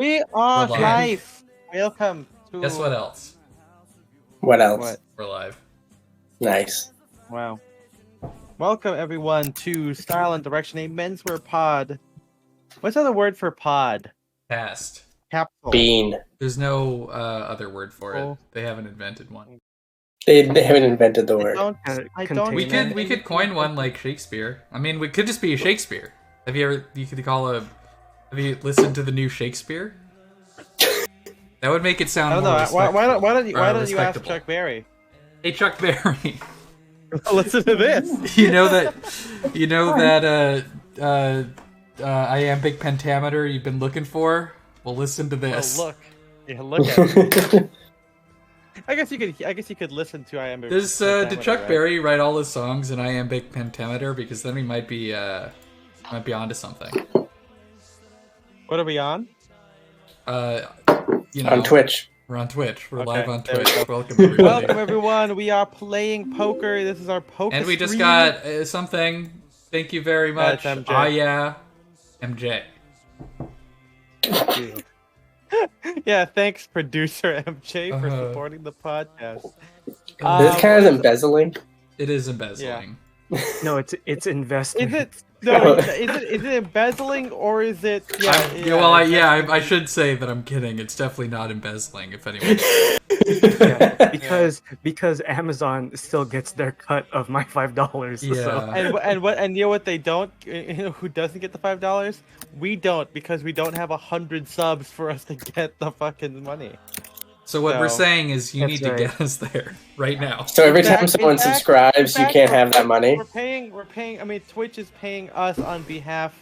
We are We're live. live. Welcome to. Guess what else? What else? What? We're live. Nice. Wow. Welcome everyone to Style and Direction, a menswear pod. What's the other word for pod? Past. Capsule. Bean. There's no other word for it. Oh. They haven't invented one. They haven't invented the word. I don't. We could coin one like Shakespeare. I mean, we could just be a Shakespeare. Have you listened to the new Shakespeare? That would make it sound I don't more know. Why don't you ask respectable. Chuck Berry? Hey, Chuck Berry. Listen to this. You know that iambic pentameter you've been looking for? Well, listen to this. Oh, look. Yeah, look at it. I guess you could listen to iambic. Did Chuck Berry write all his songs in iambic pentameter? Because then we might be onto something. What are we on? On Twitch. We're on Twitch. We're Okay, live on there we Twitch. go. Welcome everybody. Welcome everyone. We are playing poker. This is our poker. And we just stream. got something. Thank you very much. That's MJ. Ah, yeah, MJ. Yeah, thanks, producer MJ, for Uh-huh. supporting the podcast. This kind of embezzling. It is embezzling. No, it's investment. Is it no? Is it embezzling or is it? I should say that I'm kidding. It's definitely not embezzling. If anyone. Yeah, because Amazon still gets their cut of my $5. Yeah. So. And you know what they don't? You know who doesn't get the $5? We don't, because we don't have 100 subs for us to get the fucking money. So what we're So- saying is you need That's to right. get us there right now. So every In fact- time someone in fact- subscribes, in you fact, can't have that money. We're paying. I mean, Twitch is paying us on behalf.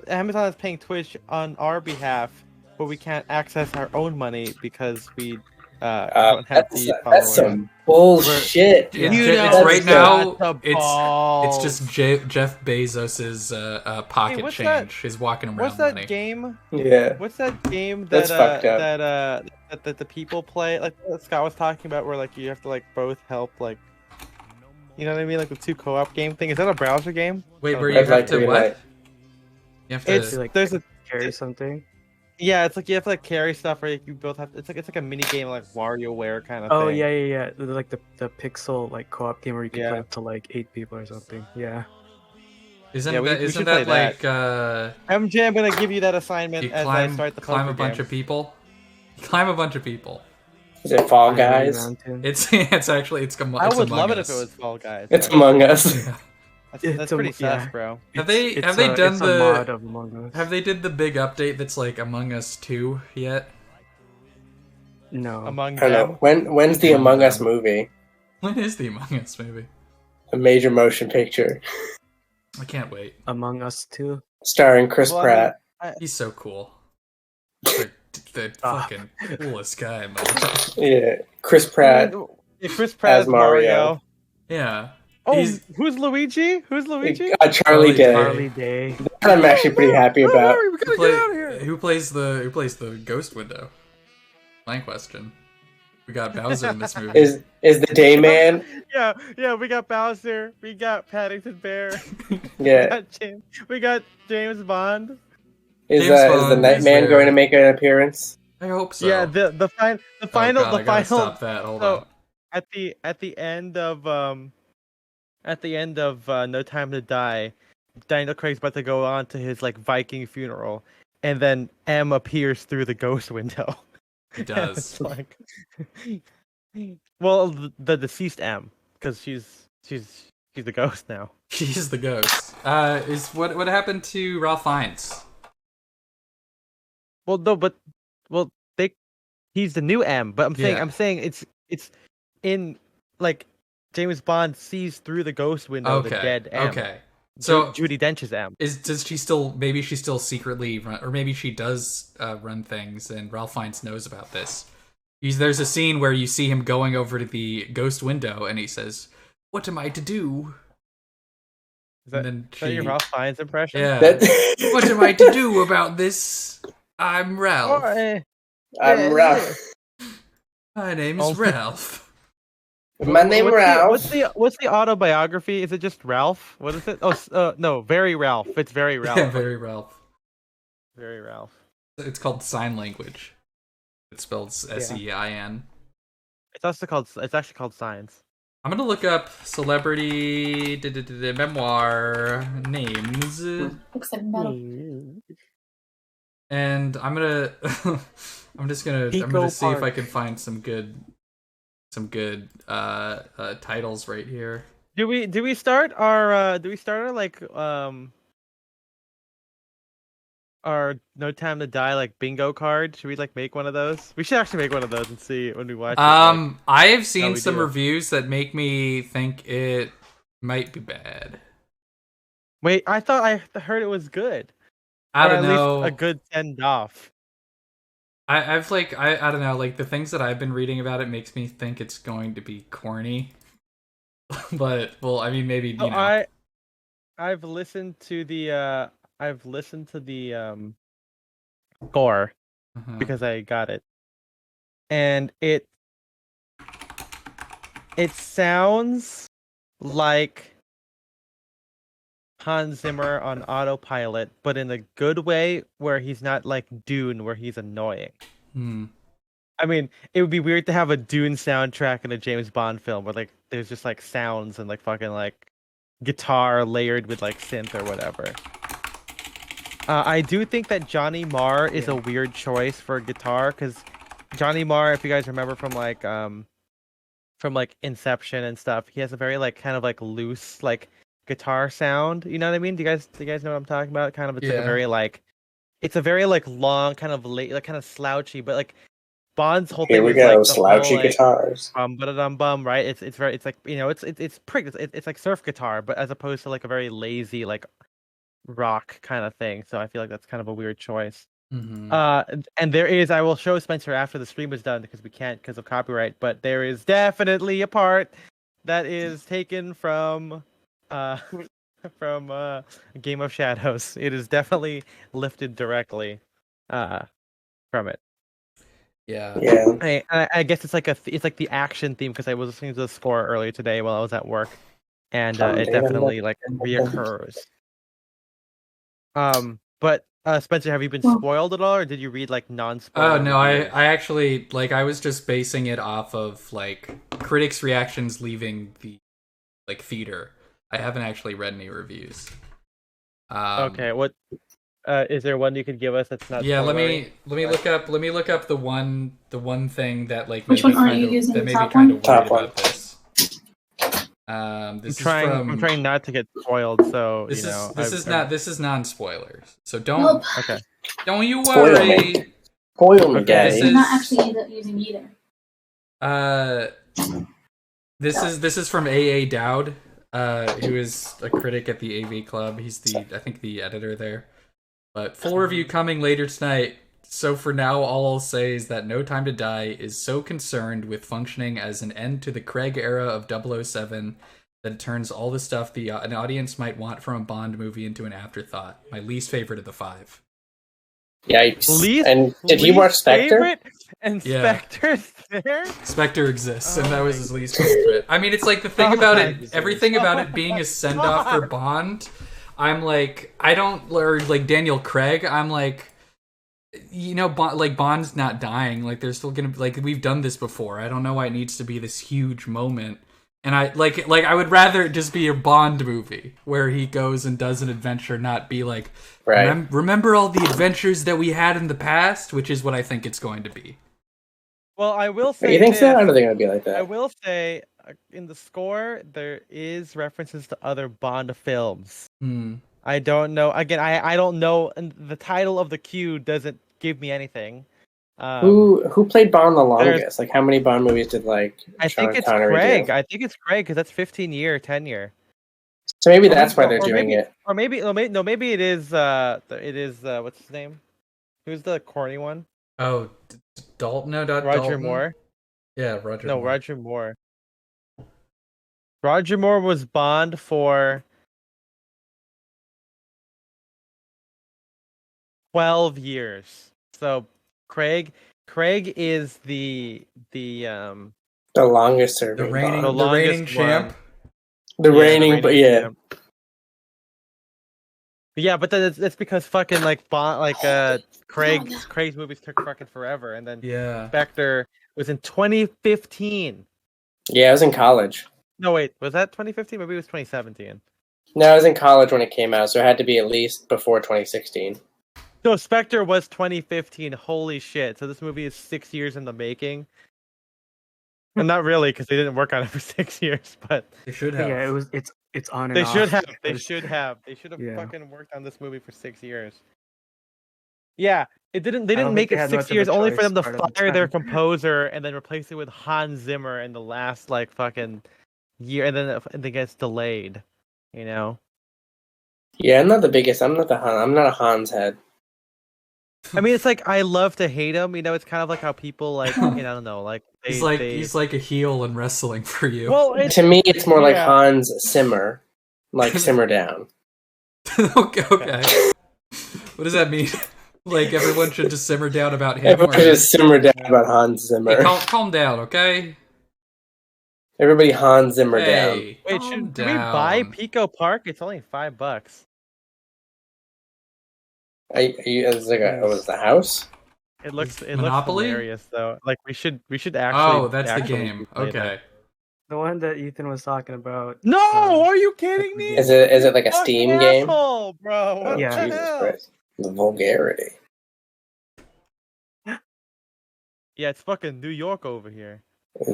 Amazon is paying Twitch on our behalf, but we can't access our own money because we don't have the followers. That's some bullshit. Yeah, You it's know right now. that's the It's balls. just Jeff Bezos's pocket what's change. that- He's walking around What's that money. game? Yeah. What's that game That's that fucked up. that the people play? Like what Scott was talking about, where like you have to like both help, like, you know what I mean, like the two co-op game thing. Is that a browser game? Wait, where you Red have light, to green what? light. You have to. It's like- there's a Carry something. yeah, it's like you have to like carry stuff, or like, you both have. It's like a mini game, like WarioWare kind of Oh thing. yeah. Like the pixel like co-op game where you can Yeah. play up to like 8 people or something. Yeah. Isn't Yeah, we isn't should that play like MJ, I'm gonna give you that assignment you as I start the climb poker a bunch game. of people? Climb a bunch of people. Is it Fall Ivory Guys? Mountain. It's actually it's I Among would love it if Us. it was Fall Guys. It's Among Us. Yeah. That's It's pretty sus, yeah. bro. Have they It's done it's a mod the of Among Us. have they did the big update that's like Among Us 2 yet? No. Among I don't them. know. When's the Among Us movie? When is the Among Us movie? A major motion picture I can't wait. Among Us too. starring Chris Well, Pratt. He's so cool. The Ah. fucking coolest guy, man. Yeah, Chris Pratt. Yeah, Chris Pratt as as Mario. Mario. Yeah. Oh, He's- who's Luigi? Who's Luigi? Charlie Day. Charlie Day. That I'm actually pretty happy about. We gotta get out of here. Who plays the ghost window? My question. We got Bowser in this movie. Is the Day Man? Yeah, we got Bowser, we got Paddington Bear, Yeah. we got James Bond. Is James the Bond Night is Man there. going to make an appearance? I hope so. Yeah, the final Oh, God, I gotta final. stop that. Hold so, on. at the end of No Time to Die, Daniel Craig's about to go on to his like Viking funeral, and then M appears through the ghost window. He And does. it's like, well, the deceased M, because she's the ghost now. He's the ghost. Is what happened to Ralph Fiennes? Well, no, but he's the new M. But Yeah. I'm saying it's in like James Bond sees through the ghost window the Okay. dead M. Okay. So Judi Dench's M. does she still? Maybe she still secretly run, or maybe she does run things, and Ralph Fiennes knows about this. There's a scene where you see him going over to the ghost window, and he says, "What am I to do?" Is that, and then is that your she- Ralph Fiennes impression? Yeah. That- What am I to do about this? I'm Oh, Ralph. I'm Ralph. My name Oh. is Ralph. My name Ralph. What's the autobiography? Is it just Ralph? What is it? Oh, no, Very Ralph. It's Very Ralph. Yeah, very Ralph. Very Ralph. It's called sign language. It spells SEIN. It's actually called Signs. I'm gonna look up celebrity memoir names, and I'm gonna I'm gonna see if I can find some good titles right here. Do we start our our No Time to Die like bingo card? Should we like make one of those? We should actually make one of those and see when we watch it. Like, I have seen some reviews that make me think it might be bad. Wait, I thought I heard it was good. I don't know. At least a good send off. I've like I don't know, like the things that I've been reading about it makes me think it's going to be corny. But well, I mean maybe you know. I've listened to the score because I got it. And it sounds like Hans Zimmer on autopilot, but in a good way where he's not like Dune where he's annoying. I mean, it would be weird to have a Dune soundtrack in a James Bond film where like there's just like sounds and like fucking like guitar layered with like synth or whatever. I do think that Johnny Marr is a weird choice for guitar because Johnny Marr, if you guys remember from like Inception and stuff, he has a very like kind of like loose like guitar sound. You know what I mean? Do you guys know what I'm talking about? Kind of, it's like a very like, it's a very like long kind of late, like kind of slouchy, but like Bond's whole thing. Here we go, like, slouchy whole, guitars. Bum, right? It's very, it's like, you know, it's pricked. It's like surf guitar, but as opposed to like a very lazy like rock kind of thing. So I feel like that's kind of a weird choice. And there is, I will show Spencer after the stream is done because we can't because of copyright, but there is definitely a part that is taken from Game of Shadows. It is definitely lifted directly from it. Yeah. I guess it's like the action theme because I was listening to the score earlier today while I was at work, and it definitely like reoccurs. But Spencer, have you been spoiled at all, or did you read like non-spoiler? Oh no, I actually like I was just basing it off of like critics' reactions leaving the like theater. I haven't actually read any reviews. Okay, what is there one you could give us that's not? Yeah, let me look up the one thing that like which one are you using? That made me kind of worried about this. I'm trying not to get spoiled, so this is non-spoilers. So don't don't you worry. Spoil me, guys. I'm not actually using either. This is from A.A. Dowd, who is a critic at the AV Club. He's I think the editor there. But full review coming later tonight. So for now, all I'll say is that No Time to Die is so concerned with functioning as an end to the Craig era of 007 that it turns all the stuff an audience might want from a Bond movie into an afterthought. My least favorite of the 5. Yikes. Did he watch Spectre? And Spectre's there? Spectre exists, and that was his least favorite. I mean, it's like the thing about it, everything about it being a send-off for Bond, I'm like, or like Daniel Craig, I'm like, you know, Bond's not dying. Like, they're still gonna, like, we've done this before. I don't know why it needs to be this huge moment. And I would rather it just be a Bond movie where he goes and does an adventure, not be like, remember all the adventures that we had in the past, which is what I think it's going to be. Well, I will say. You think so? I don't think it'll be like that. I will say, in the score, there is references to other Bond films. I don't know. Again, I don't know. And the title of the queue doesn't give me anything. Who played Bond the longest? Like, how many Bond movies did like? I think it's Craig. I think it's Craig because that's 15-year tenure. So maybe that's why they're doing it. Or maybe it is. What's his name? Who's the corny one? Oh, Dalton. No, Roger Dalton. Moore. Yeah, Roger. No, Moore. Roger Moore. Roger Moore was Bond for 12 years. So Craig is the longest serving, the reigning champ. The reigning, but yeah. Yeah, but then it's because fucking like Craig's movies took fucking forever, and then Yeah. Spectre was in 2015. Yeah, I was in college. No, wait, was that 2015? Maybe it was 2017. No, I was in college when it came out, so it had to be at least before 2016. So Spectre was 2015. Holy shit! So this movie is 6 years in the making. And not really, because they didn't work on it for 6 years, but They should have. Yeah, it's on and they off. should have. They because- should have. They should have Yeah. fucking worked on this movie for 6 years. Yeah, it didn't. They I don't didn't think make they it had 6 much of a years only for choice them to part of the fire their time. composer and then replace it with Hans Zimmer in the last like fucking year, and then it gets delayed. You know. Yeah, I'm not the biggest. I'm not a Hans head. I mean, it's like I love to hate him. You know, it's kind of like how people like. I don't know, like He's like a heel in wrestling for you. Well, To me, it's more like yeah. Hans Simmer, like simmer down. okay. What does that mean? Like everyone should just simmer down about him? Everyone just simmer down about Hans Zimmer. Hey, calm down, okay? Everybody Hans Zimmer down. Hey, Wait, do we buy Pico Park? It's only $5. It's like it's the house. It looks Monopoly? hilarious though. Like we should actually. Oh, that's the actually game. play that. Okay. The one that Ethan was talking about. No, are you kidding me? Is it like a Fucking Steam game? asshole, bro. What Yeah. the Jesus hell? Christ. The vulgarity. Yeah, it's fucking New York over here.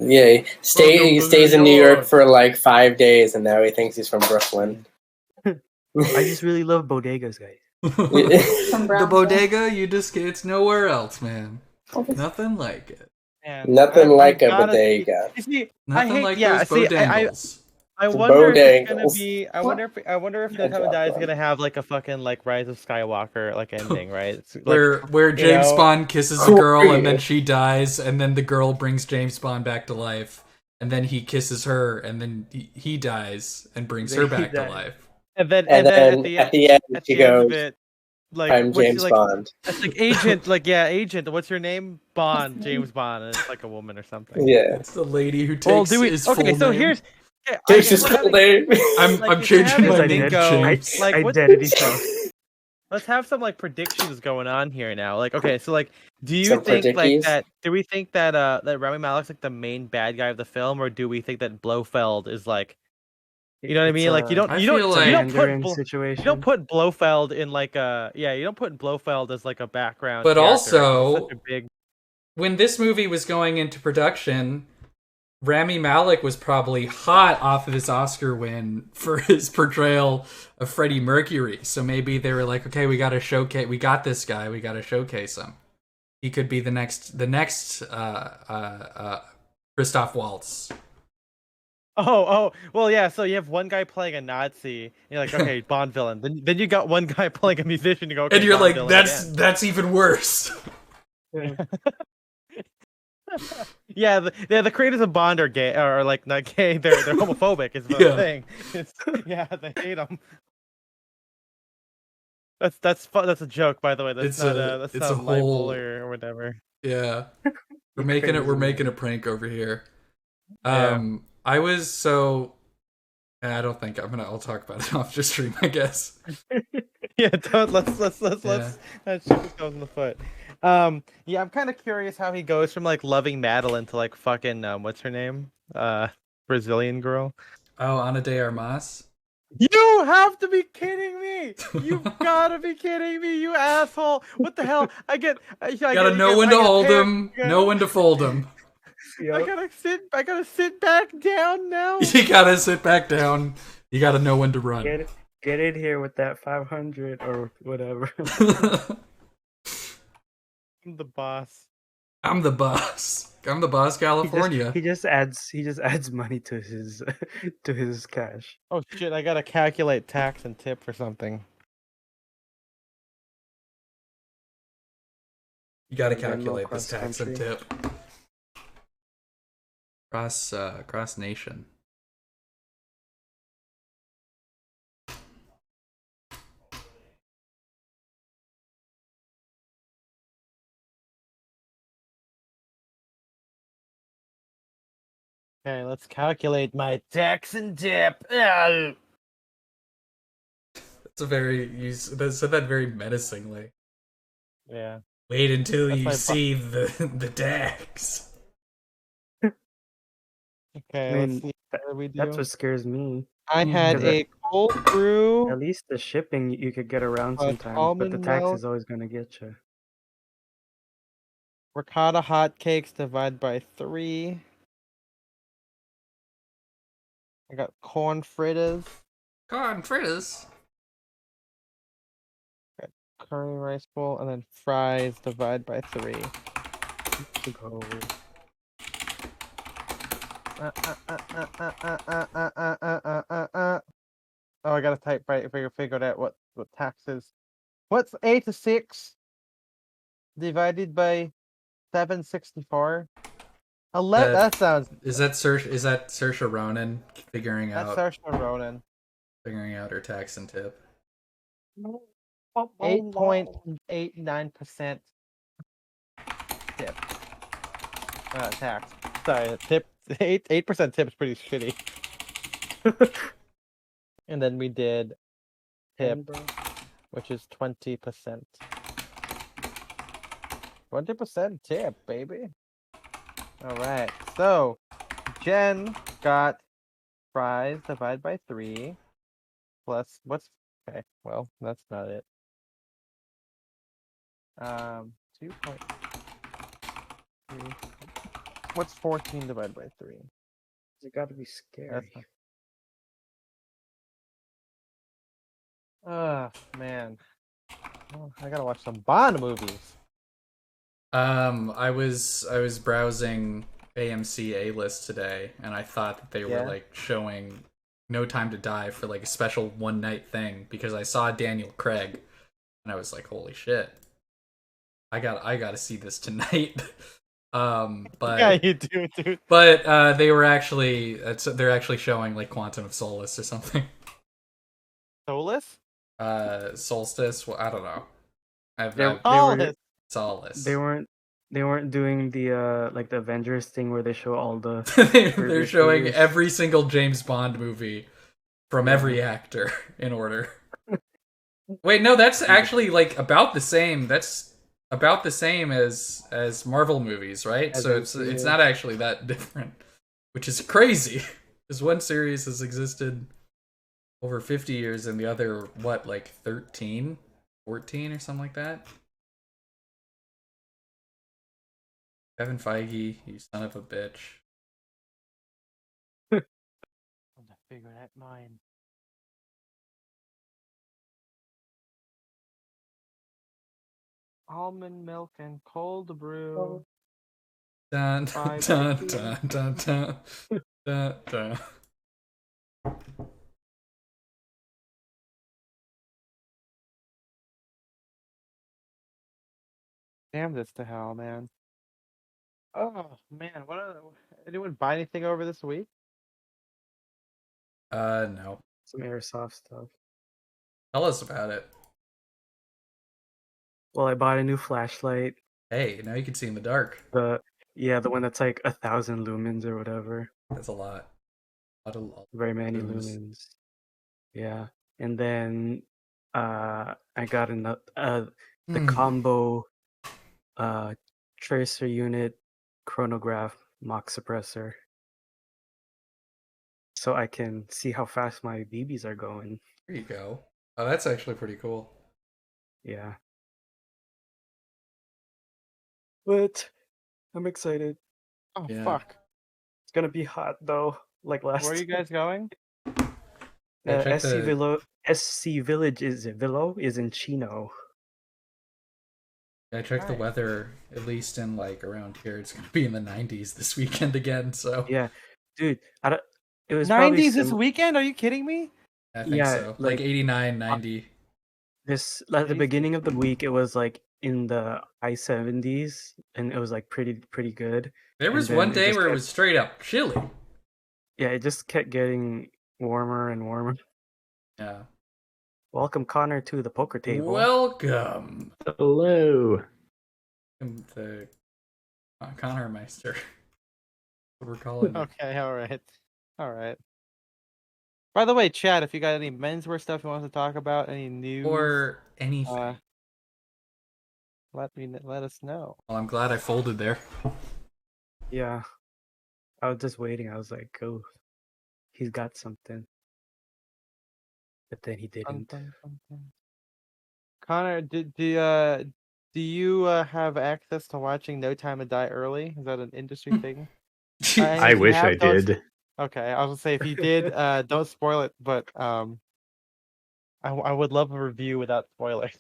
Yeah, he stays in New York for like 5 days, and now he thinks he's from Brooklyn. I just really love bodegas, guys. The bodega, it's nowhere else, man. Nothing like it. Man, Nothing like a gotta bodega. See, Nothing I hate, like yeah, those see, bodangles. I wonder if it's gonna Bodangles. be. I wonder if No Time to Die is gonna have like a fucking like Rise of Skywalker like ending, right? It's like, where James know- Bond kisses a girl and then she dies, and then the girl brings James Bond back to life, and then he kisses her, and then he dies and brings her back to life. and then And then at the end she of goes, it, like I'm what's- James like, Bond. It's like agent, like agent. What's your name? Bond, James Bond, and it's like a woman or something. Yeah. It's the lady who takes Well, do we? his Okay, full so name. here's. Yeah, Takes his full name. I'm like, if changing you're my having name, Mingo, James. like, what- Identity stuff. Let's have some like predictions going on here now. Like, okay, so like, do you Some think like predicties? that? Do we think that that Rami Malek's like the main bad guy of the film, or do we think that Blofeld is like, you know what I mean? Like, you don't I you don't feel you like- don't put Mandarin Blo- situation. you don't put Blofeld in like a you don't put Blofeld as like a background. But character. also- It's such a big. When this movie was going into production, Rami Malek was probably hot off of his Oscar win for his portrayal of Freddie Mercury. So maybe they were like, okay, we got this guy, we got to showcase him. He could be the next Christoph Waltz. Oh, well, yeah. So you have one guy playing a Nazi. And you're like, okay, Bond villain. Then you got one guy playing a musician. You go, okay, And you're Bond like, villain that's even worse. again. Yeah, the creators of Bond are gay, or like not gay. They're homophobic. Is the Yeah. thing. Yeah, they hate them. That's a joke, by the way. That's It's not a- that's it's not a libel whole- or whatever. Yeah. We're making a prank over here. Yeah. I was so I don't think I'll talk about it off the stream, I guess. Yeah, let's Yeah. that shoot this goes in the foot. Yeah, I'm kind of curious how he goes from like loving Madeline to like fucking what's her name? Brazilian girl. Oh, Ana de Armas. You have to be kidding me! You've gotta be kidding me, you asshole! What the hell? Gotta know when to hold him, know when to fold him. I gotta sit back down now. You gotta sit back down. You gotta know when to run. Get in here with that 500 or whatever. I'm the boss. I'm the boss. I'm the boss, California. He just adds money to his to his cash. Oh shit! I gotta calculate tax and tip for something. You gotta Venmo calculate this cross tax and country. tip. Cross nation. Okay, let's calculate my tax and tip. Ah. It's a very you said that very menacingly. Yeah. Wait until That's you my see the decks. Okay, I let's mean, see. What did we that's do? what scares me. I had Because a cold brew at least the shipping you could get around plus sometimes, but the almond tax milk, is always gonna get you. ricotta hotcakes divided by 3. I got corn fritters, Corn fritters. curry rice bowl, and then fries divided by 3. To go. Oh, I gotta type right if I figured out what taxes. What's 8 to 6 divided by 764? 11. That sounds. Is that Saoirse Ronan figuring That's out Saoirse Ronan. her tax and tip? 8.89% tip. Tax. Sorry, tip. 8% tip is pretty shitty. And then we did tip, which is 20%. 20% tip, baby. All right. So Jen got fries divided by 3 plus what's okay? Well, that's not it. 2.3. What's 14 divided by 3? It gotta be scary. Man. Oh, I gotta watch some Bond movies. I was browsing AMC A-list today, and I thought that they were like showing No Time to Die for like a special one night thing because I saw Daniel Craig, and I was like, holy shit, I gotta see this tonight. But yeah, you do, dude. But they're actually showing like Quantum of Solace or something. Solus? Solstice. Well, I don't know. Solace. They weren't doing the like the Avengers thing where they show all the they're showing every single James Bond movie from every actor in order. Wait, no, that's actually like about the same. That's about the same as Marvel movies, right? So it's not actually that different, which is crazy. Because one series has existed over 50 years and the other what, like 13, 14 or something like that. Kevin Feige, you son of a bitch. I'm gonna figure out mine. Almond milk and cold brew. Dun dun dun dun dun dun dun dun. Damn this to hell, man. Oh man, anyone buy anything over this week? No. Some airsoft stuff. Tell us about it. Well, I bought a new flashlight. Hey, now you can see in the dark. The one that's like 1,000 lumens or whatever. That's a lot. Very many lumens. Yeah, and then I got the combo tracer unit chronograph mock suppressor, so I can see how fast my BBs are going. There you go. Oh, that's actually pretty cool. Yeah. But I'm excited. Oh fuck! It's gonna be hot though, like last. Where are you guys going? SC Village is in Chino. I checked the weather, at least in like around here. It's gonna be in the 90s this weekend again. So yeah, dude, it was 90s this weekend. Are you kidding me? I think so. Like 89, 90. This at the beginning of the week, it was like in the high 70s, and it was like pretty good. There was one day where it was straight up chilly. Yeah, it just kept getting warmer and warmer. Yeah. Welcome, Connor, to the poker table. Welcome. Hello. Welcome to Connor Meister. What we're calling it. Okay, all right. By the way, Chad, if you got any menswear stuff you want to talk about, any news or anything, let us know. well, I'm glad I folded there. Yeah. I was just waiting. I was like, oh, he's got something. But then he didn't. Connor, do you have access to watching No Time to Die early? Is that an industry thing? I wish I did. Okay, I was gonna say if you did, don't spoil it. But I would love a review without spoilers.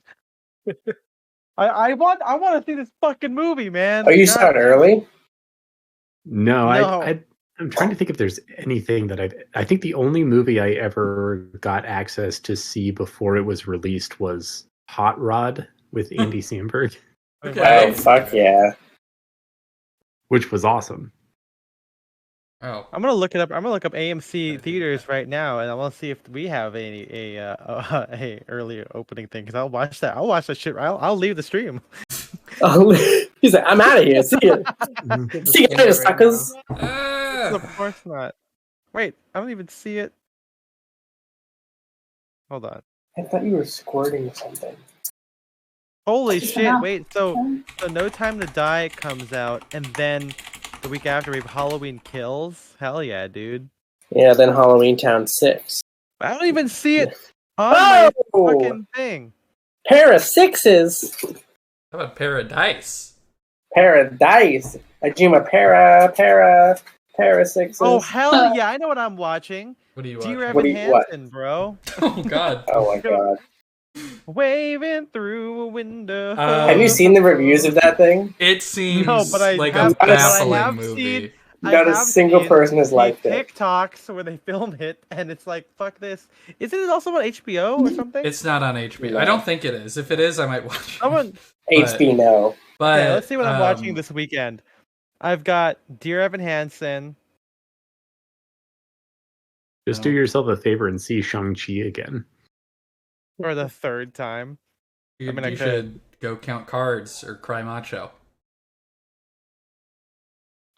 I want to see this fucking movie, man. Oh, you saw it early? No, No. I'm trying to think if there's anything that I think the only movie I ever got access to see before it was released was Hot Rod with Andy Samberg, Okay. Oh, fuck yeah. which was awesome. Oh, I'm gonna look it up. I'm gonna look up AMC theaters right now, and I want to see if we have a early opening thing. Because I'll watch that. I'll watch that shit. I'll leave the stream. He's like, I'm out of here. See ya. See you later, suckers. Of course not. Wait, I don't even see it. Hold on. I thought you were squirting something. Holy shit! Wait, so No Time to Die comes out, and then the week after we have Halloween Kills. Hell yeah, dude! Yeah, then Halloween Town 6. I don't even see it on my Oh! fucking thing. Pair of sixes. how about Paradise? Paradise. Ajima para sixes. Oh hell yeah! I know what I'm watching. What do you G. watch? What do Revan you- what? Hansen, bro. Oh God. Oh my god. Waving through a window. Have you seen the reviews of that thing? It seems No, but I like have- a but I baffling have movie. seen- Not I a have single seen person has the liked it. TikToks where they film it, and it's like, fuck this. Isn't it also on HBO or something? It's not on HBO. No. I don't think it is. If it is, I might watch it. Someone, HB no. But okay, let's see what I'm watching um, this weekend. I've got Dear Evan Hansen. Just do yourself a favor and see Shang-Chi again. For the third time. You, I mean, I you could. should go count cards or cry macho.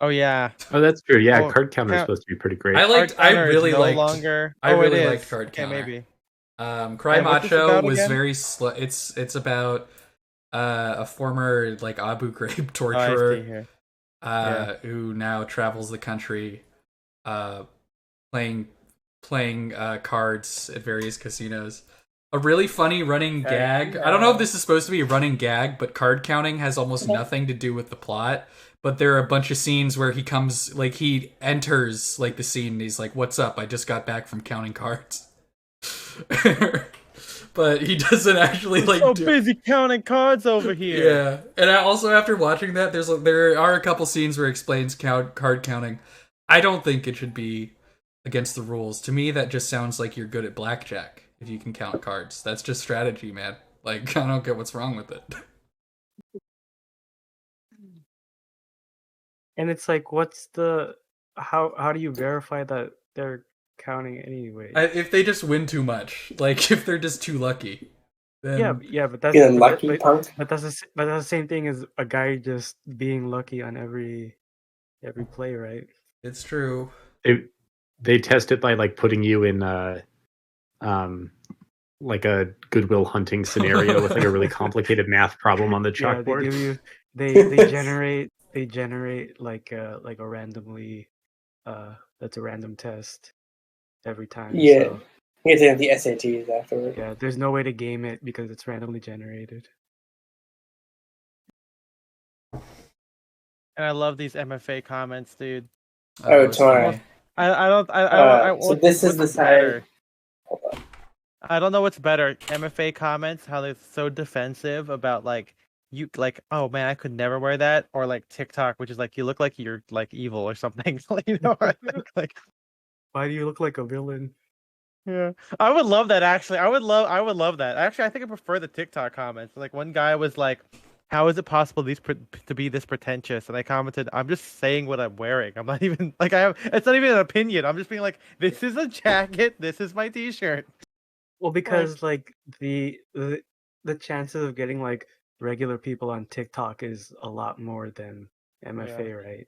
Oh yeah. Oh, that's true. Yeah, Oh, Card Counter's yeah. supposed to be pretty great. I liked. I Card Counter is really no liked. longer. I Oh, it really is. liked Card Okay, Counter. maybe. Cry Wait, what's this Macho about was again? very it's about a former like Abu Ghraib Oh, I see torturer here. who now travels the country playing cards at various casinos. A really funny running gag. I don't know if this is supposed to be a running gag, but card counting has almost nothing to do with the plot. But there are a bunch of scenes where he comes, like he enters like the scene and he's like, "What's up? I just got back from counting cards." But he doesn't actually like. So busy counting cards over here. Yeah, and I also after watching that, there are a couple scenes where it explains card counting. I don't think it should be against the rules. To me, that just sounds like you're good at blackjack if you can count cards. That's just strategy, man. Like I don't get what's wrong with it. And it's like, what's the how do you verify that they're counting anyway? If they just win too much, like if they're just too lucky, then yeah, but that's Feeling lucky, punk. but that's the same thing as a guy just being lucky on every play, right? it's true. They test it by like putting you in like a Goodwill Hunting scenario with like a really complicated math problem on the Yeah, they chalkboard. give you they generate like a randomly that's a random test every time. Yeah. So, You have to have the SATs afterwards. yeah, there's no way to game it because it's randomly generated. And I love these MFA comments, dude. Oh, it's tomorrow. funny. So this is the side. I don't know what's better. MFA comments, how they're so defensive about like you like, oh man, I could never wear that, or like TikTok, which is like you look like you're like evil or something. You know, I think like Why do you look like a villain? yeah, I would love that actually. I would love that. Actually, I think I prefer the TikTok comments. Like one guy was like, "How is it possible to be this pretentious?" And I commented, "I'm just saying what I'm wearing. I'm not even like it's not even an opinion. I'm just being like, this is a jacket. This is my T-shirt." Well, because like the chances of getting like regular people on TikTok is a lot more than MFA, right?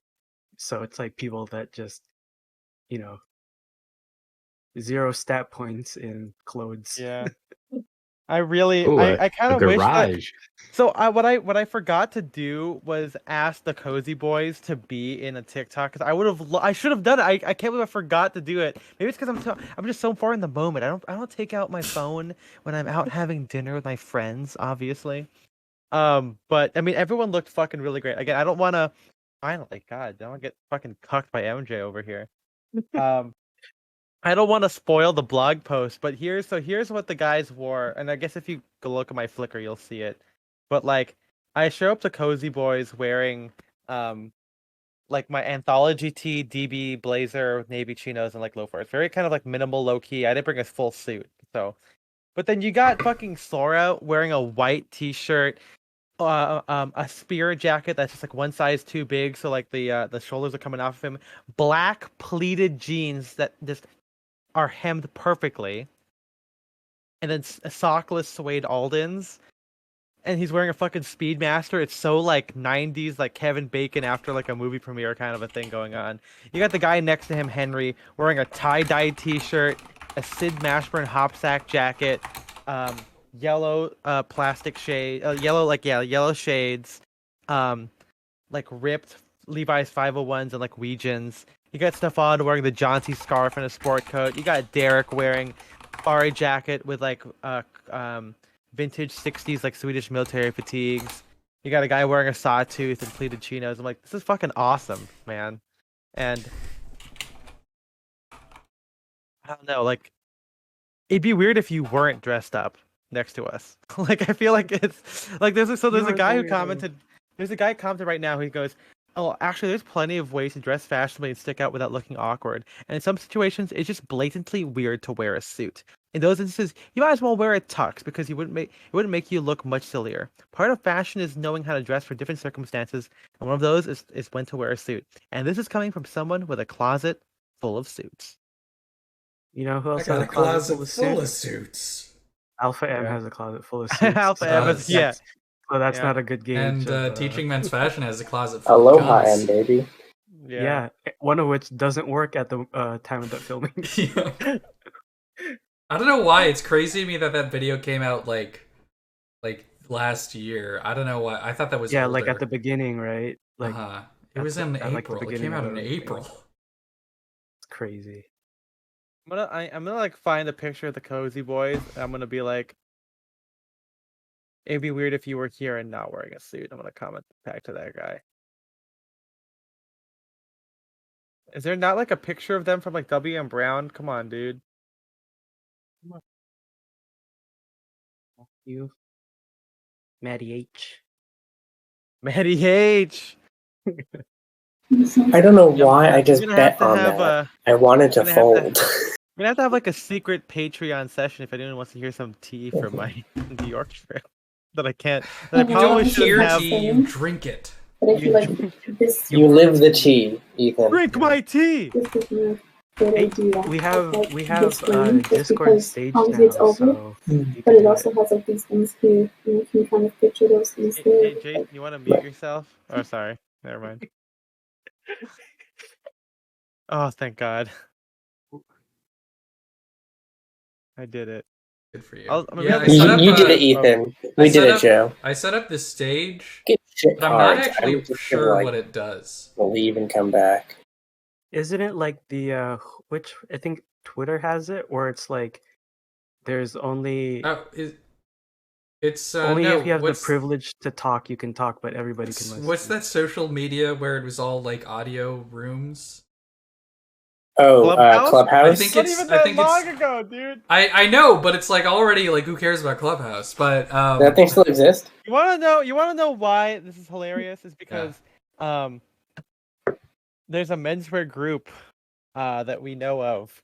So it's like people that just, you know, 0 stat points in clothes. Yeah. I really, Ooh, I kind a of wish that. garage. So what I forgot to do was ask the Cozy Boys to be in a TikTok because I should have done it. I can't believe I forgot to do it. Maybe it's because I'm just so far in the moment. I don't take out my phone when I'm out having dinner with my friends, obviously. But I mean everyone looked fucking really great. Again, I don't want to. Finally, God, don't get fucking cucked by MJ over here. I don't want to spoil the blog post, but here's what the guys wore, and I guess if you go look at my Flickr, you'll see it. But like, I show up to Cozy Boys wearing like my anthology tee, DB blazer, navy chinos, and like loafers. Very kind of like minimal, low key. I didn't bring a full suit, so. But then you got fucking Sora wearing a white t-shirt, a spear jacket that's just like one size too big, so like the shoulders are coming off of him. Black pleated jeans that just are hemmed perfectly, and then sockless suede Aldens, and he's wearing a fucking Speedmaster. It's so like 90s, like Kevin Bacon after like a movie premiere kind of a thing going on. You got the guy next to him, Henry, wearing a tie-dye t-shirt, a Sid Mashburn hopsack jacket, yellow plastic shade, yellow shades, like ripped Levi's 501s and like Weegens. You got Stefan wearing the John C. scarf and a sport coat. You got Derek wearing safari jacket with like vintage 60s like Swedish military fatigues. You got a guy wearing a sawtooth and pleated chinos. I'm like, this is fucking awesome, man. And I don't know, like it'd be weird if you weren't dressed up next to us. Like I feel like it's like there's a guy who commented. There's a guy commented right now who goes, "Oh, actually, there's plenty of ways to dress fashionably and stick out without looking awkward. And in some situations, it's just blatantly weird to wear a suit. In those instances, you might as well wear a tux because it wouldn't make you look much sillier. Part of fashion is knowing how to dress for different circumstances, and one of those is when to wear a suit. And this is coming from someone with a closet full of suits." You know who I else got has a closet full of suits. Alpha M has a closet full of suits. Alpha M is, yeah. So that's Yeah. not a good gauge. And of, Teaching Men's Fashion has a closet full Aloha, of guns. M baby. Yeah, one of which doesn't work at the time of the filming. Yeah. I don't know why it's crazy to me that video came out like last year. I don't know why. I thought that was older. Like at the beginning, right? Like it was in April. Like it came out in April. It's crazy. I'm gonna like find a picture of the Cozy Boys. And I'm gonna be like, it'd be weird if you were here and not wearing a suit. I'm gonna comment back to that guy. Is there not like a picture of them from like WM Brown? Come on, dude. You, Maddie H. Maddie H. I don't know why I just bet on that. I wanted to fold. We're gonna have to have like a secret Patreon session if anyone wants to hear some tea from my New York trip that I can't. That I probably should have. Tea, you drink it. But I feel like this. You live the tea, Ethan. Drink my tea. This is a good idea. We have Discord Discord stage obviously now, it's over, so but it also has like these things here, and you can kind of picture those things there. Hey, Jake, you want to mute yourself? Oh, sorry. Never mind. Oh, thank God. I did it. Good for you. You did it, Ethan. We did it, Joe. I set up the stage, Get shit but I'm not cards. actually sure like, what it does. Leave and come back. isn't it like the which I think Twitter has it, where it's like there's only It's only no, if you have the privilege to talk, you can talk, but everybody can listen. What's that social media where it was all like audio rooms? Oh, Clubhouse. I think Not it's even I that think long it's ago, dude. I know, but it's like already like who cares about Clubhouse? But That thing still exists. You want to know why this is hilarious? Is because there's a menswear group that we know of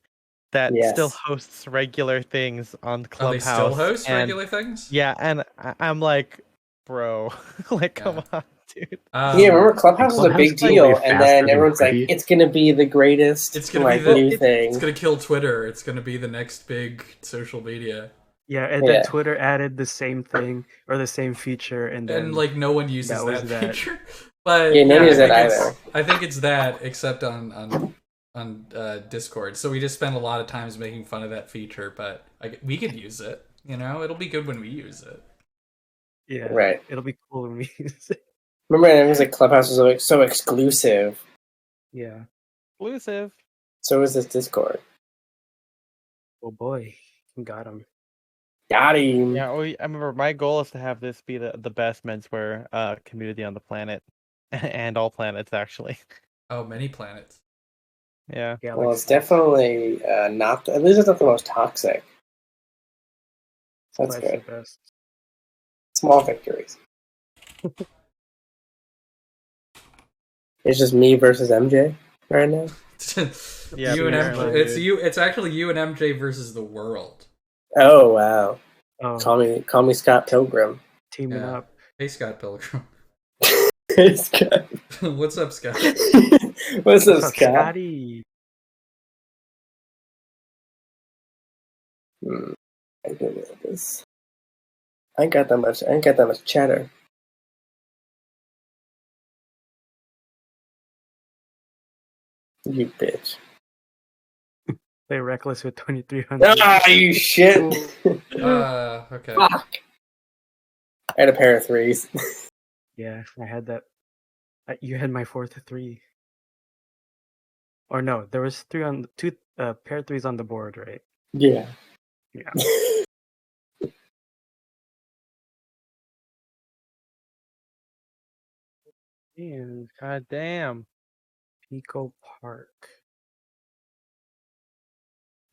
that still hosts regular things on Clubhouse. They still host regular things? Yeah, and I'm like, bro, like, come on, dude. Remember Clubhouse was a big deal, and then everyone's like, it's gonna be the greatest. It's gonna be the new thing. It's gonna kill Twitter. It's gonna be the next big social media. Yeah, and then Twitter added the same thing or the same feature, and then like no one uses that feature. But no one uses that either. I think it's that, except on on Discord. So we just spend a lot of times making fun of that feature, but we could use it. You know, it'll be good when we use it. Yeah. Right. It'll be cool when we use it. Remember, it was like Clubhouse was like so exclusive. Yeah. Exclusive. So was this Discord. Oh boy, got him. Got him. Yeah, I remember my goal is to have this be the best menswear community on the planet, and all planets actually. Oh, many planets. Yeah. Well, it's definitely not. At least it's not the most toxic. So that's good. The best. Small victories. It's just me versus MJ right now. Yeah, you and apparently, MJ. It's actually you and MJ versus the world. Oh wow! Oh, Call me Scott Pilgrim. teaming Yeah. up. Hey, Scott Pilgrim. Hey, Scott. What's up, Scott? What's up, Scott? Scotty? I ain't got that much. I ain't got that much chatter. You bitch. Play reckless with 2300. Ah, you shit. Okay. Fuck. I had a pair of threes. Yeah, I had that. You had my 4-3. Or no, there was two pair of threes on the board, right? Yeah. Yeah. Man, god damn. Pico Park.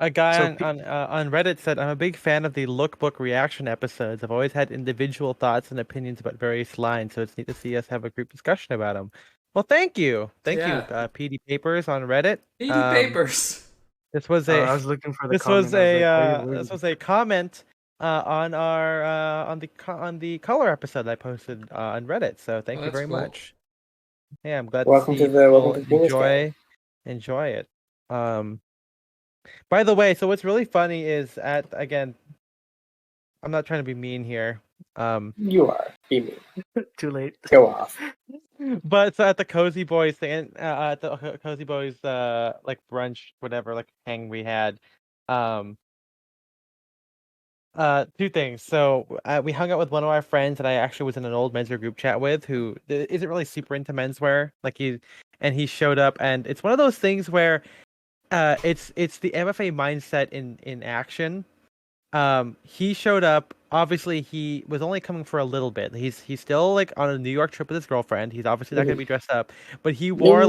A guy So on Reddit said, "I'm a big fan of the lookbook reaction episodes. I've always had individual thoughts and opinions about various lines, so it's neat to see us have a group discussion about them." Well, thank you, PD Papers on Reddit. PD Papers. This was I was looking for the this comment. was a this was a comment on our on the color episode I posted on Reddit. So thank you very much. Yeah, I'm glad welcome to see to the welcome to enjoy it. By the way, so what's really funny is again, I'm not trying to be mean here. You are. Be mean. Too late. Go off. But so at the Cozy Boys thing, at the Cozy Boys like brunch, whatever, like hang we had, two things. So we hung out with one of our friends that I actually was in an old menswear group chat with, who isn't really super into menswear. Like he showed up, and it's one of those things where it's the MFA mindset in action. He showed up. Obviously, he was only coming for a little bit. He's still like on a New York trip with his girlfriend. He's obviously not gonna be dressed up, but he wore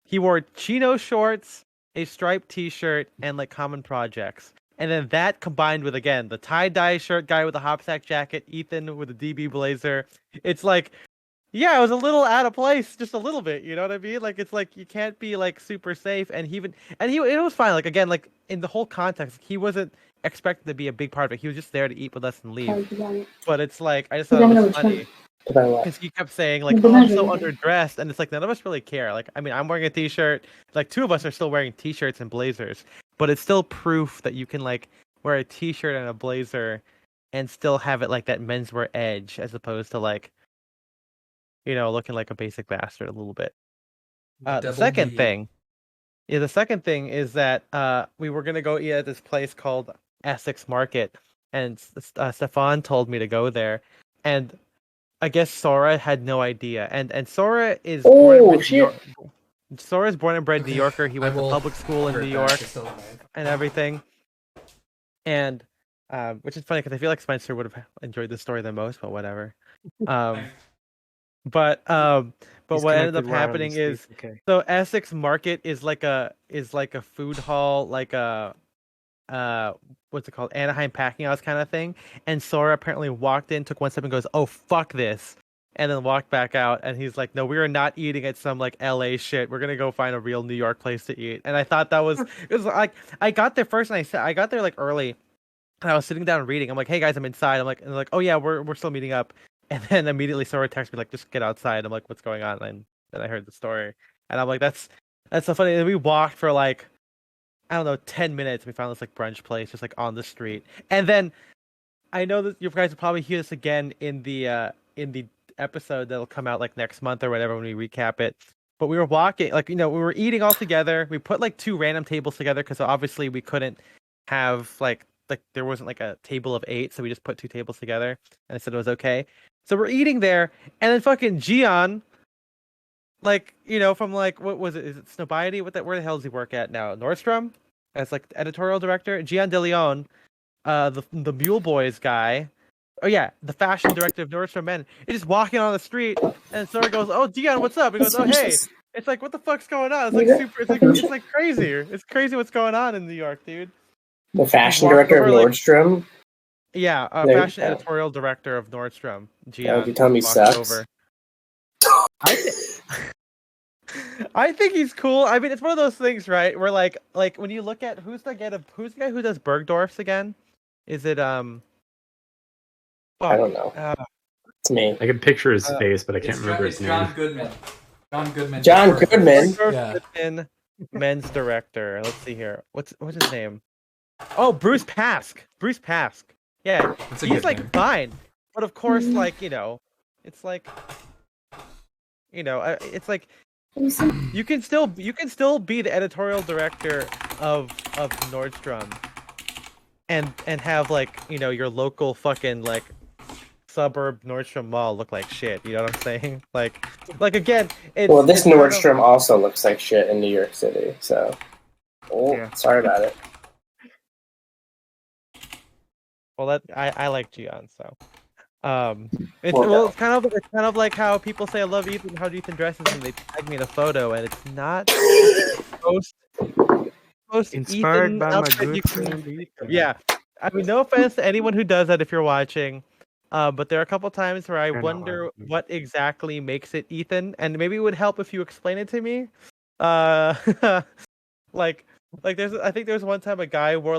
he wore chino shorts, a striped T-shirt, and like common projects. And then that combined with again the tie-dye shirt guy with a hopsack jacket, Ethan with a DB blazer. It's like, yeah, it was a little out of place, just a little bit. You know what I mean? Like it's like you can't be like super safe. And it was fine. Like again, like in the whole context, he wasn't expected to be a big part of it. He was just there to eat with us and leave. But it's like I just thought it was funny because he kept saying like, "Oh, I'm so underdressed," and it's like none of us really care. Like I mean, I'm wearing a T-shirt. Like two of us are still wearing T-shirts and blazers, but it's still proof that you can like wear a T-shirt and a blazer and still have it like that menswear edge, as opposed to like, you know, looking like a basic bastard a little bit. The second thing is that we were gonna go eat at this place called Essex Market, and Stefan told me to go there, and I guess Sora had no idea. And Sora is Sora's born and bred New Yorker. He went to public school in New York and everything. And which is funny because I feel like Spencer would have enjoyed this story the most, but whatever. But what ended up happening is so Essex Market is like a food hall, like a what's it called, Anaheim Packing House kind of thing. And Sora apparently walked in, took one step, and goes, "Oh fuck this," and then walked back out. And he's like, "No, we are not eating at some like LA shit. We're gonna go find a real New York place to eat." And I thought that was it was like I got there first, and I got there like early, and I was sitting down reading. I'm like, "Hey guys, I'm inside." I'm like, and they're like, "Oh yeah, we're still meeting up." And then immediately Sora texts me like, "Just get outside." I'm like, "What's going on?" And then I heard the story, and I'm like, "That's so funny." And we walked for like, I don't know, 10 minutes. We found this like brunch place just like on the street. And then I know that you guys will probably hear this again in the episode that'll come out like next month or whatever when we recap it. but we were walking, like, we were eating all together. We put like 2 random tables together because obviously we couldn't have like there wasn't like a table of 8, so we just put 2 tables together, and I said it was okay. So we're eating there, and then fucking Gian, like, from like, what was it? Is it Snobiety? Where the hell does he work at now? Nordstrom, as like editorial director. Gian De Leon, the Mule Boys guy. Oh yeah, the fashion director of Nordstrom Men. Is just walking on the street, and Sora goes, "Oh, Dion, what's up?" He goes, "Oh, hey." It's like, what the fuck's going on? It's like super. It's like crazy. It's crazy what's going on in New York, dude. The fashion director of Nordstrom. Yeah, fashion editorial director of Nordstrom. Gian. You tell me sucks. I think he's cool. I mean, it's one of those things, right? Where like when you look at who's the guy who does Bergdorf's again? Is it I don't know. It's me. I can picture his face, but I can't remember his name. John Goodman. John Goodman. Yeah. Men's director. Let's see here. What's his name? Oh, Bruce Pask. Yeah, he's like name. Fine, but of course, like it's like it's like you can still be the editorial director of Nordstrom and have like your local fucking like suburb Nordstrom mall look like shit. You know what I'm saying? Like again, this Nordstrom also looks like shit in New York City. So, sorry about it. Well, I like Gian, so it's kind of like how people say I love Ethan, how Ethan dresses, and they tag me in a photo, and it's not most inspired Ethan by my outfit good friend Ethan. Yeah, I mean, no offense to anyone who does that if you're watching, but there are a couple times where I wonder what exactly makes it Ethan, and maybe it would help if you explain it to me. Like I think there's one time a guy wore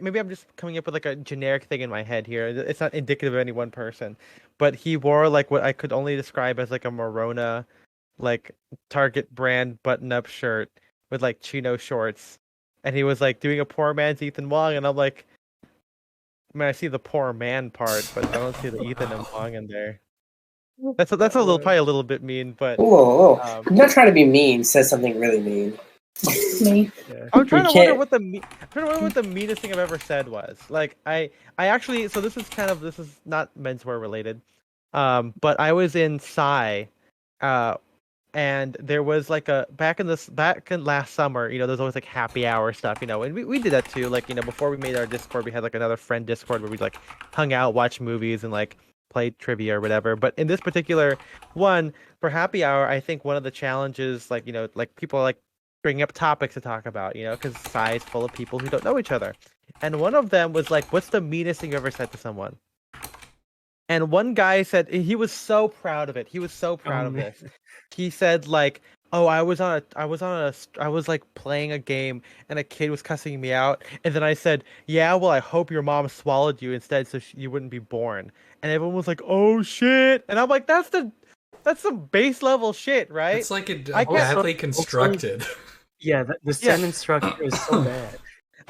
maybe I'm just coming up with like a generic thing in my head here. It's not indicative of any one person, but he wore like what I could only describe as like a Morona, like Target brand button-up shirt with like chino shorts, and he was like doing a poor man's Ethan Wong, and I'm like, I mean, I see the poor man part, but I don't see the Ethan and Wong in there. That's probably a little bit mean, but I'm not trying to be mean. Says something really mean. Me. Yeah. I'm trying to wonder what the meanest thing I've ever said was. Like I actually, so this is not menswear related, but I was in Psy, and there was like back in last summer, there's always like happy hour stuff, and we did that too. Like before we made our Discord, we had like another friend Discord where we like hung out, watch movies, and like play trivia or whatever. But in this particular one for happy hour, I think one of the challenges, like like people like bringing up topics to talk about, because Psy is full of people who don't know each other. And one of them was like, what's the meanest thing you ever said to someone? And one guy said, he was so proud of it. He was so proud of this. He said like, oh, I was like playing a game and a kid was cussing me out. And then I said, yeah, well, I hope your mom swallowed you instead so you wouldn't be born. And everyone was like, oh shit. And I'm like, that's some base level shit, right? It's like badly constructed. Yeah, the sentence structure is so bad.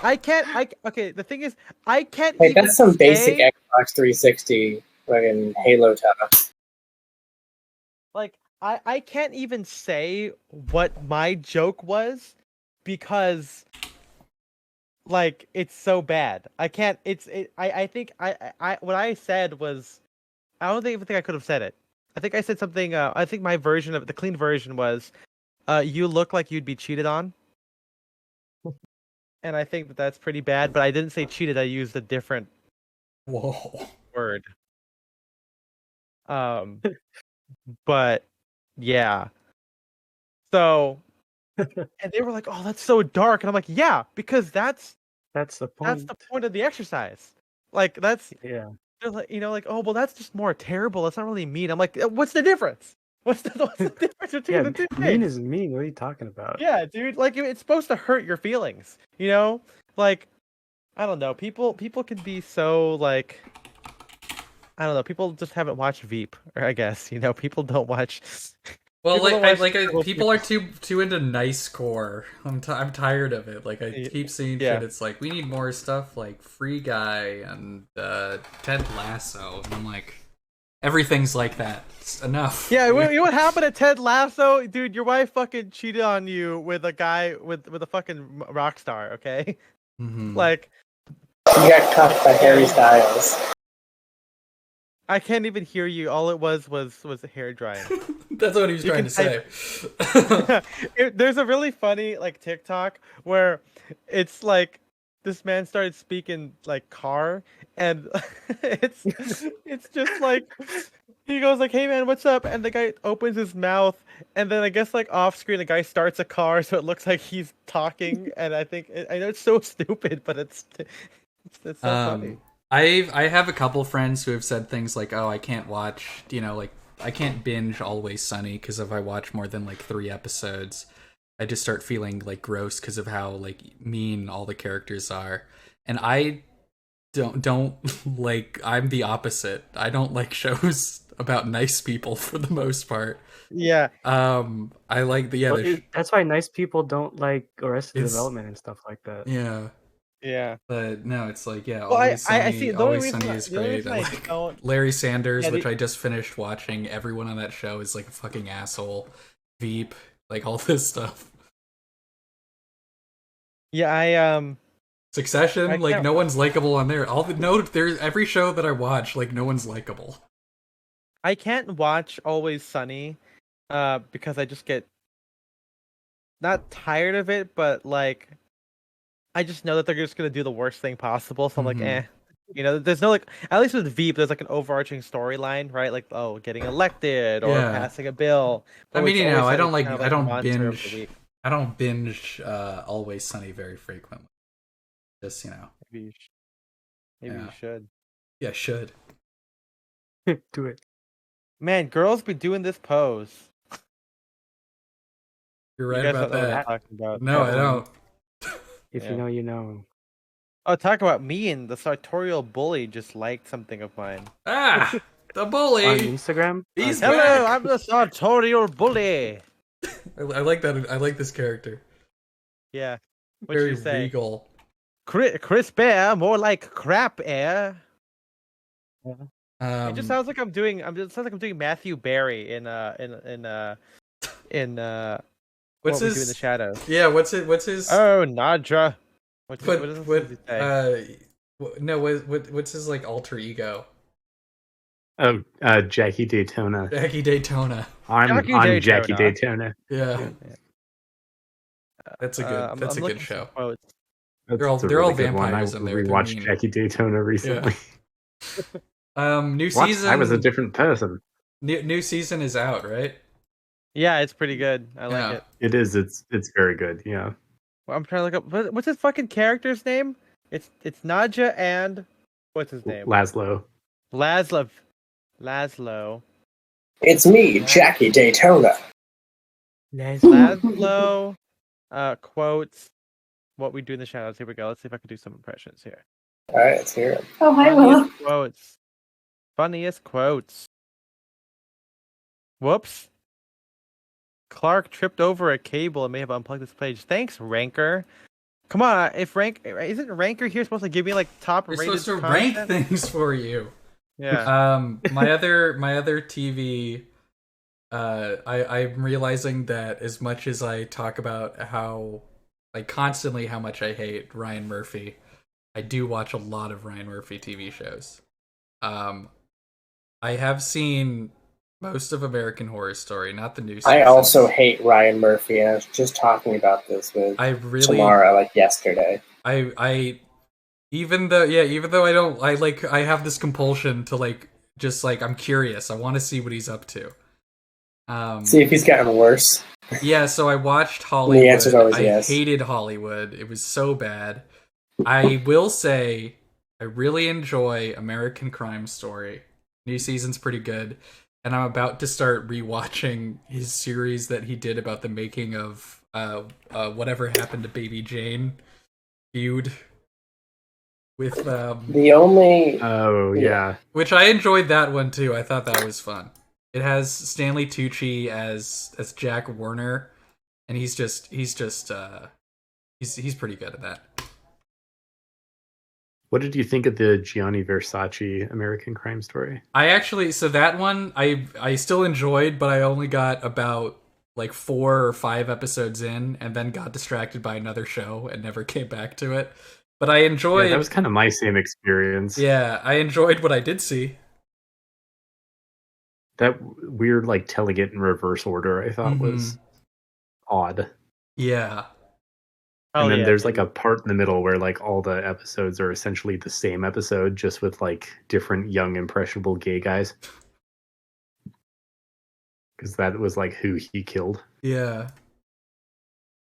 Okay, the thing is, I can't. Hey, that's some basic Xbox 360 fucking Halo talk. Like, I can't even say what my joke was because, like, it's so bad. I can't. I think what I said was, I don't even think I could have said it. I think I said something. I think my version of the clean version was, you look like you'd be cheated on. And I think that's pretty bad, but I didn't say cheated. I used a different word. But yeah. So, and they were like, "Oh, that's so dark," and I'm like, "Yeah, because that's the point. That's the point of the exercise. Like that's yeah. They're like, like, oh, well, that's just more terrible. That's not really mean. I'm like, what's the difference? What's the difference between the two things? Mean is mean. What are you talking about? Yeah, dude. Like, it's supposed to hurt your feelings. Like, I don't know. People can be so like, I don't know. People just haven't watched Veep, or I guess people don't watch. Well, people are too into nice core. I'm tired of it. Like, I keep seeing shit. It's like, we need more stuff like Free Guy and Ted Lasso, and I'm like, Everything's like that. It's enough. Yeah, you know what happened to Ted Lasso? Dude, your wife fucking cheated on you with a guy with a fucking rock star, okay? Like, You got cuffed by Harry Styles. I can't even hear you. All it was hair drying. That's what he was trying to say. There's a really funny like TikTok where it's like this man started speaking like car, and it's just like he goes like, "Hey man, what's up?" And the guy opens his mouth, and then I guess like off screen the guy starts a car, so it looks like he's talking. And I know it's so stupid, but it's so funny. I have a couple friends who have said things like, "Oh, I can't watch, like I can't binge Always Sunny because if I watch more than like 3 episodes, I just start feeling like gross because of how like mean all the characters are." And I don't like. I'm the opposite. I don't like shows about nice people for the most part. Yeah. I like the Well, that's why nice people don't like Arrested Development and stuff like that. Yeah. Yeah, but no, it's like well, Always Sunny. I see. Always Sunny is great. I like don't... Larry Sanders, Yeah, which I just finished watching. Everyone on that show is like a fucking asshole. Veep, like all this stuff. Yeah, Succession, like no one's likable on there. There's every show that I watch, like no one's likable. I can't watch Always Sunny, because I just get not tired of it, but like. I just know that they're just gonna do the worst thing possible, so I'm like, there's no like. At least with Veep, there's like an overarching storyline, right? Like, getting elected or passing a bill. I mean, I don't like. Kind of I don't binge. I don't binge Always Sunny very frequently. Just maybe you should. Yeah, should. Do it, man. Girls be doing this pose. You're right about that. About. No, I don't. If you know, you know. Oh, talk about me and the sartorial bully just liked something of mine. Ah, the bully on Instagram. Hello, I'm the sartorial bully. I like that. I like this character. Yeah, what'd Very you say? regal. Crisp air, more like crap air. Yeah. It just sounds like I'm doing. It sounds like I'm doing Matthew Barry in What's his in the shadows? Yeah, what's his? Oh, Nadja. What does he say? What's his like alter ego? Oh, Jackie Daytona. Jackie Daytona. I'm Jackie Daytona. Yeah. That's a good. That's a good show. They're all really vampires in there. I rewatched Jackie Daytona recently. Yeah. New season. I was a different person. New season is out, right? Yeah, it's pretty good. I like it. It is. It's very good. Yeah. Well, I'm trying to look up. What's his fucking character's name? It's Nadja and what's his name? Laszlo. It's me, Jackie Daytona. Laszlo. Quotes. What we do in the shadows. Here we go. Let's see if I can do some impressions here. All right, let's hear it. Oh, hi, Willow. Funniest quotes. Whoops. Clark tripped over a cable and may have unplugged this page. Thanks, Ranker. Come on, isn't Ranker here supposed to give me like top rated We're supposed to content? rank things for you. Yeah. My other TV. I'm realizing that as much as I talk about how constantly how much I hate Ryan Murphy, I do watch a lot of Ryan Murphy TV shows. I have seen most of American Horror Story, not the new season. I also hate Ryan Murphy, and I was just talking about this with Tamara yesterday. Even though I have this compulsion to I'm curious. I want to see what he's up to. See if he's gotten worse. Yeah, so I watched Hollywood. The answer's always yes. I hated Hollywood. It was so bad. I will say I really enjoy American Crime Story. New season's pretty good. And I'm about to start rewatching his series that he did about the making of Whatever Happened to Baby Jane feud with the only which I enjoyed that one too. I thought that was fun. It has Stanley Tucci as Jack Warner, and he's pretty good at that. What did you think of the Gianni Versace American Crime Story? So that one I still enjoyed, but I only got about like 4 or 5 episodes in, and then got distracted by another show and never came back to it. But I enjoyed. Yeah, that was kind of my same experience. Yeah, I enjoyed what I did see. That weird, like, telling it in reverse order, I thought was odd. Yeah. And then there's like a part in the middle where like all the episodes are essentially the same episode, just with like different young impressionable gay guys. Because that was like who he killed. Yeah.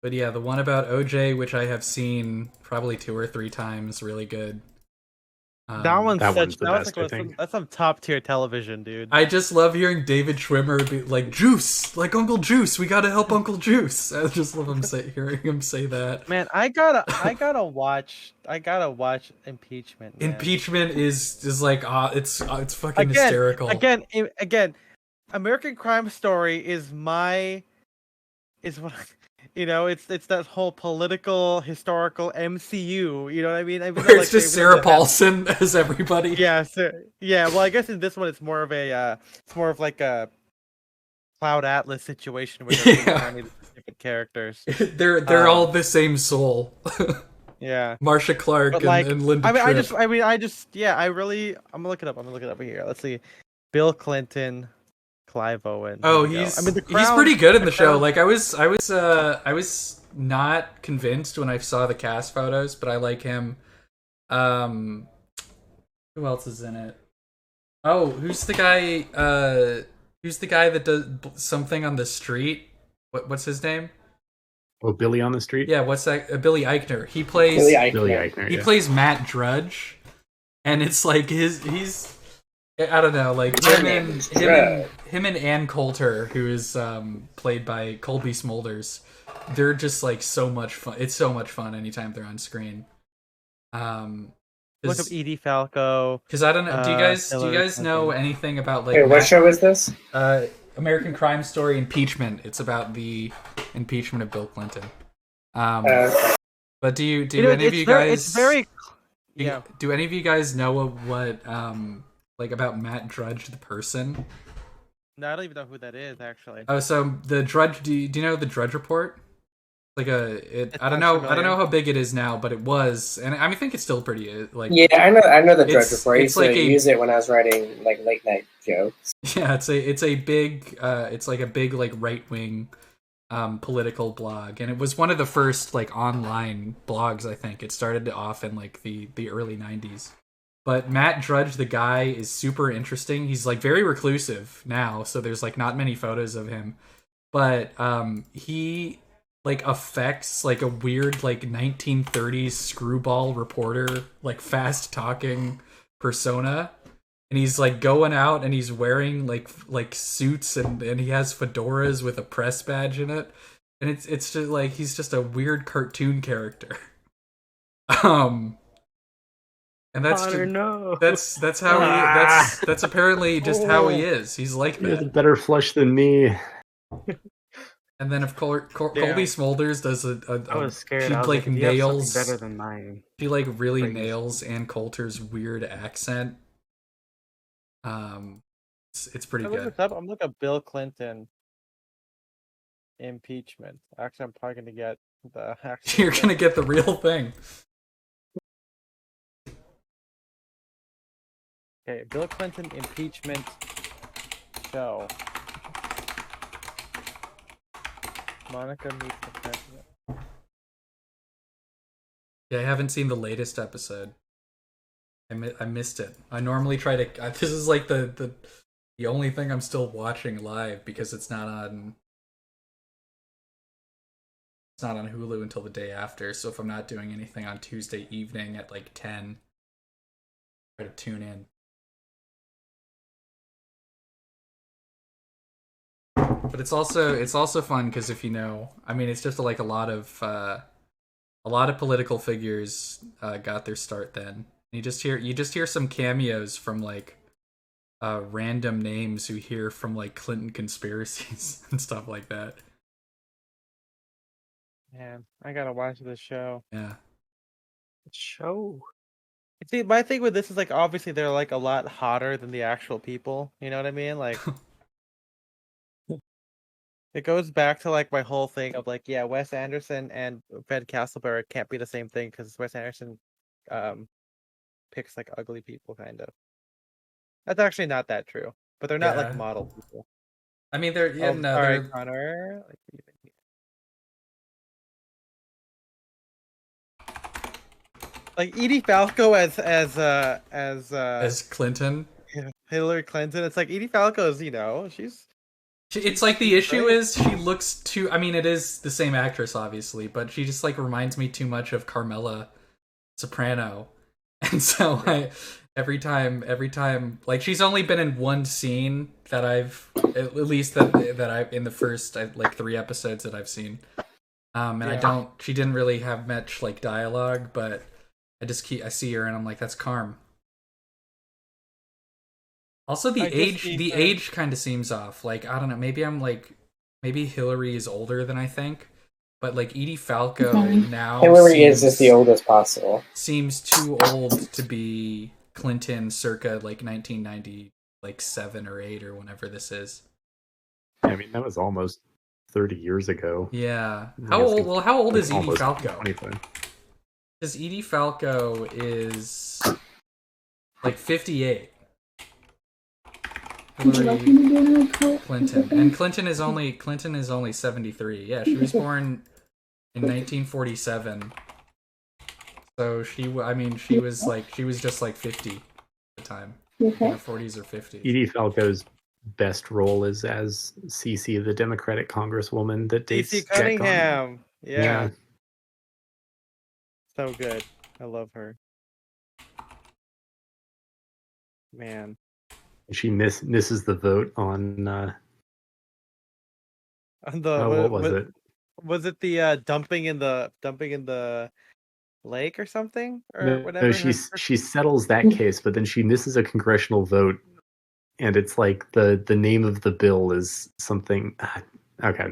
But yeah, the one about OJ, which I have seen probably 2 or 3 times, really good. That's some top tier television, dude. I just love hearing David Schwimmer be like, "Juice, like Uncle Juice, we gotta help Uncle Juice." I just love hearing him say that. Man, I gotta watch Impeachment. Man. Impeachment is like it's fucking hysterical. Again, American Crime Story is what. It's that whole political, historical MCU. You know what I mean? Where it's just Sarah Paulson as everybody. Yeah, yeah. Well, I guess in this one, it's more of like a Cloud Atlas situation where they're different characters. They're all the same soul. Yeah, Marcia Clark and Linda. I'm gonna look it up. I'm gonna look it up here. Let's see, Bill Clinton. Clive Owen. Oh, he's pretty good in the show. Like I was not convinced when I saw the cast photos, but I like him. Who else is in it? Oh, who's the guy? Who's the guy that does something on the street? What's his name? Oh, Billy on the Street. Yeah, what's that? Billy Eichner. He plays Billy Eichner. He plays Matt Drudge, and it's like he's. I don't know, like him and Ann Coulter, who is played by Colby Smulders. They're just like so much fun. It's so much fun anytime they're on screen. Look up Edie Falco. Because I don't know. Do you guys know anything about like? Wait, what show is this? American Crime Story Impeachment. It's about the impeachment of Bill Clinton. But do any of you guys? It's very. Yeah. Do any of you guys know what like about Matt Drudge the person? No, I don't even know who that is actually. Oh, so the Drudge. Do you know the Drudge Report? I don't know how big it is now, but it was, and I think it's still pretty like. Yeah, I know the Drudge Report. I used to use it when I was writing like late night jokes. Yeah, it's a big like right wing political blog, and it was one of the first like online blogs. I think it started off in like the early 90s. But Matt Drudge, the guy, is super interesting. He's like very reclusive now, so there's like not many photos of him. But he like affects like a weird like 1930s screwball reporter, like fast talking persona. And he's like going out and he's wearing like suits and he has fedoras with a press badge in it. And it's just like he's just a weird cartoon character. And that's that's how that's apparently just how he is. He's like that. He has a better flush than me. And then if Colby Smulders does I was scared. She I was like like, nails better than mine. She like really nails Ann Coulter's weird accent. It's pretty good. I'm looking up Bill Clinton impeachment. Actually, I'm probably gonna get the. You're gonna get the real thing. Okay, Bill Clinton impeachment show. Monica meets the president. Yeah, I haven't seen the latest episode. I missed it. I normally try to. This is like the only thing I'm still watching live because it's not on. It's not on Hulu until the day after. So if I'm not doing anything on Tuesday evening at like 10, try to tune in. But it's also fun because if you know, I mean, it's just like a lot of political figures got their start then. You just hear some cameos from like random names who hear from like Clinton conspiracies and stuff like that. Man, I gotta watch this show. Yeah. Show. See, my thing with this is like obviously they're like a lot hotter than the actual people. You know what I mean? Like it goes back to like my whole thing of like, yeah, Wes Anderson and Ben Castleberg can't be the same thing because Wes Anderson picks like ugly people kind of. That's actually not that true, but they're not like Yeah. model people. I mean, they're Oh, no, sorry, they're Connor. Like Edie Falco as Clinton. Hillary Clinton. It's like Edie Falco's, It's like the she's issue great. is she looks too. I mean, it is the same actress, obviously, but she just like reminds me too much of Carmela Soprano, and so every time, like she's only been in one scene that I've at least that I in the first like 3 episodes that I've seen, and I Yeah. don't. She didn't really have much like dialogue, but I see her and I'm like, that's Carm. Also, I just need the her- age kind of seems off. Like, I don't know, maybe Hillary is older than I think, but like Edie Falco now Hillary is just the oldest possible. seems too old to be Clinton circa like 1990, like 7 or 8 or whenever this is. I mean, that was almost 30 years ago. Yeah. I How guess old? Well, how old is Edie almost Falco? 25. Because Edie Falco is like 58. Would you like me to do another quote? Clinton, and Clinton is only 73. Yeah, she was born in 1947. So she was just like 50 at the time, in Okay. her 40s or 50s. Edie Falco's best role is as Cece, the Democratic Congresswoman that dates DC Jack Garner. Cunningham. Yeah. Yeah. So good. I love her. Man. She misses the vote on On the what was it? Was it the dumping in the lake or something or No, whatever? she settles that case, but then she misses a congressional vote, and it's like the name of the bill is something. Okay,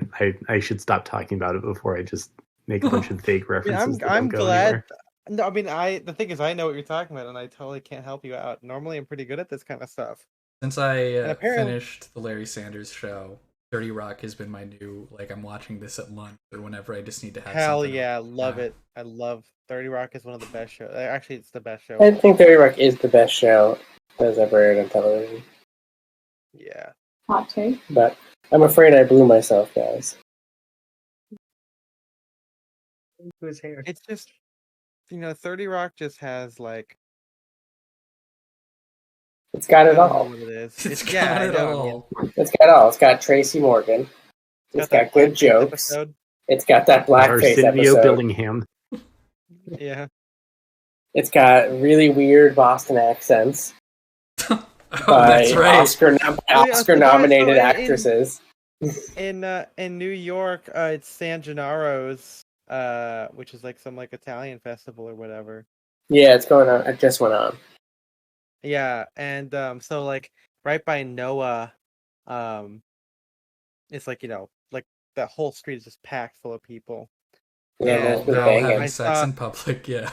I should stop talking about it before I just make a bunch of vague references. I'm that don't go glad. anywhere. No, I mean the thing is I know what you're talking about, and I totally can't help you out. Normally, I'm pretty good at this kind of stuff. Since I apparently- finished the Larry Sanders Show, 30 Rock has been my new, like, I'm watching this at lunch or whenever I just need to have Hell something yeah, on. love it. I love 30 Rock is one of the best shows. Actually, it's the best show. I think 30 Rock is the best show that's ever aired on television. Yeah. Hot take. But I'm afraid I blew myself, guys. Whose hair? It's just 30 Rock just has like It's got I it don't know all. what it is. It's It's yeah, got I it know, I all. mean, It's got all. It's got Tracy Morgan. It's that got good Blackface jokes. episode. It's got that blackface Arsenio episode. Billingham. Yeah. It's got really weird Boston accents Oh, by that's right. Oscar-nominated so actresses. In New York, it's San Gennaro's, which is like some like Italian festival or whatever. Yeah, it's going on. It just went on. Yeah, and so like right by Noah, it's like like that whole street is just packed full of people. Yeah, Yeah, there's been They're all banging. having I sex saw- in public, yeah.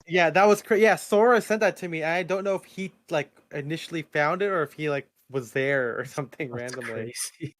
Yeah, that was crazy. Yeah, Sora sent that to me. And I don't know if he like initially found it or if he like was there or something That's randomly. crazy.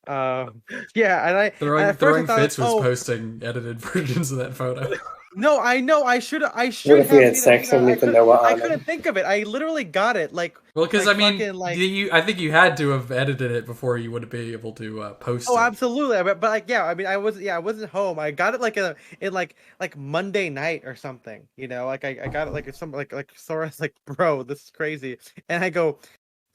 Yeah, and at first I Throwing thought, Fits like, was oh, posting edited versions of that photo. no, I know. I should What have if we had seen sex it. and I with the couldn't- Noah I on it? couldn't think of it. I literally got it. Like, Well, because like, I mean, fucking, like- I think you had to have edited it before you would be able to post oh, it. absolutely. But like, yeah. I mean, I wasn't home. I got it like in like Monday night or something. Like I got it like it's some like Sora's like, bro, this is crazy. And I go,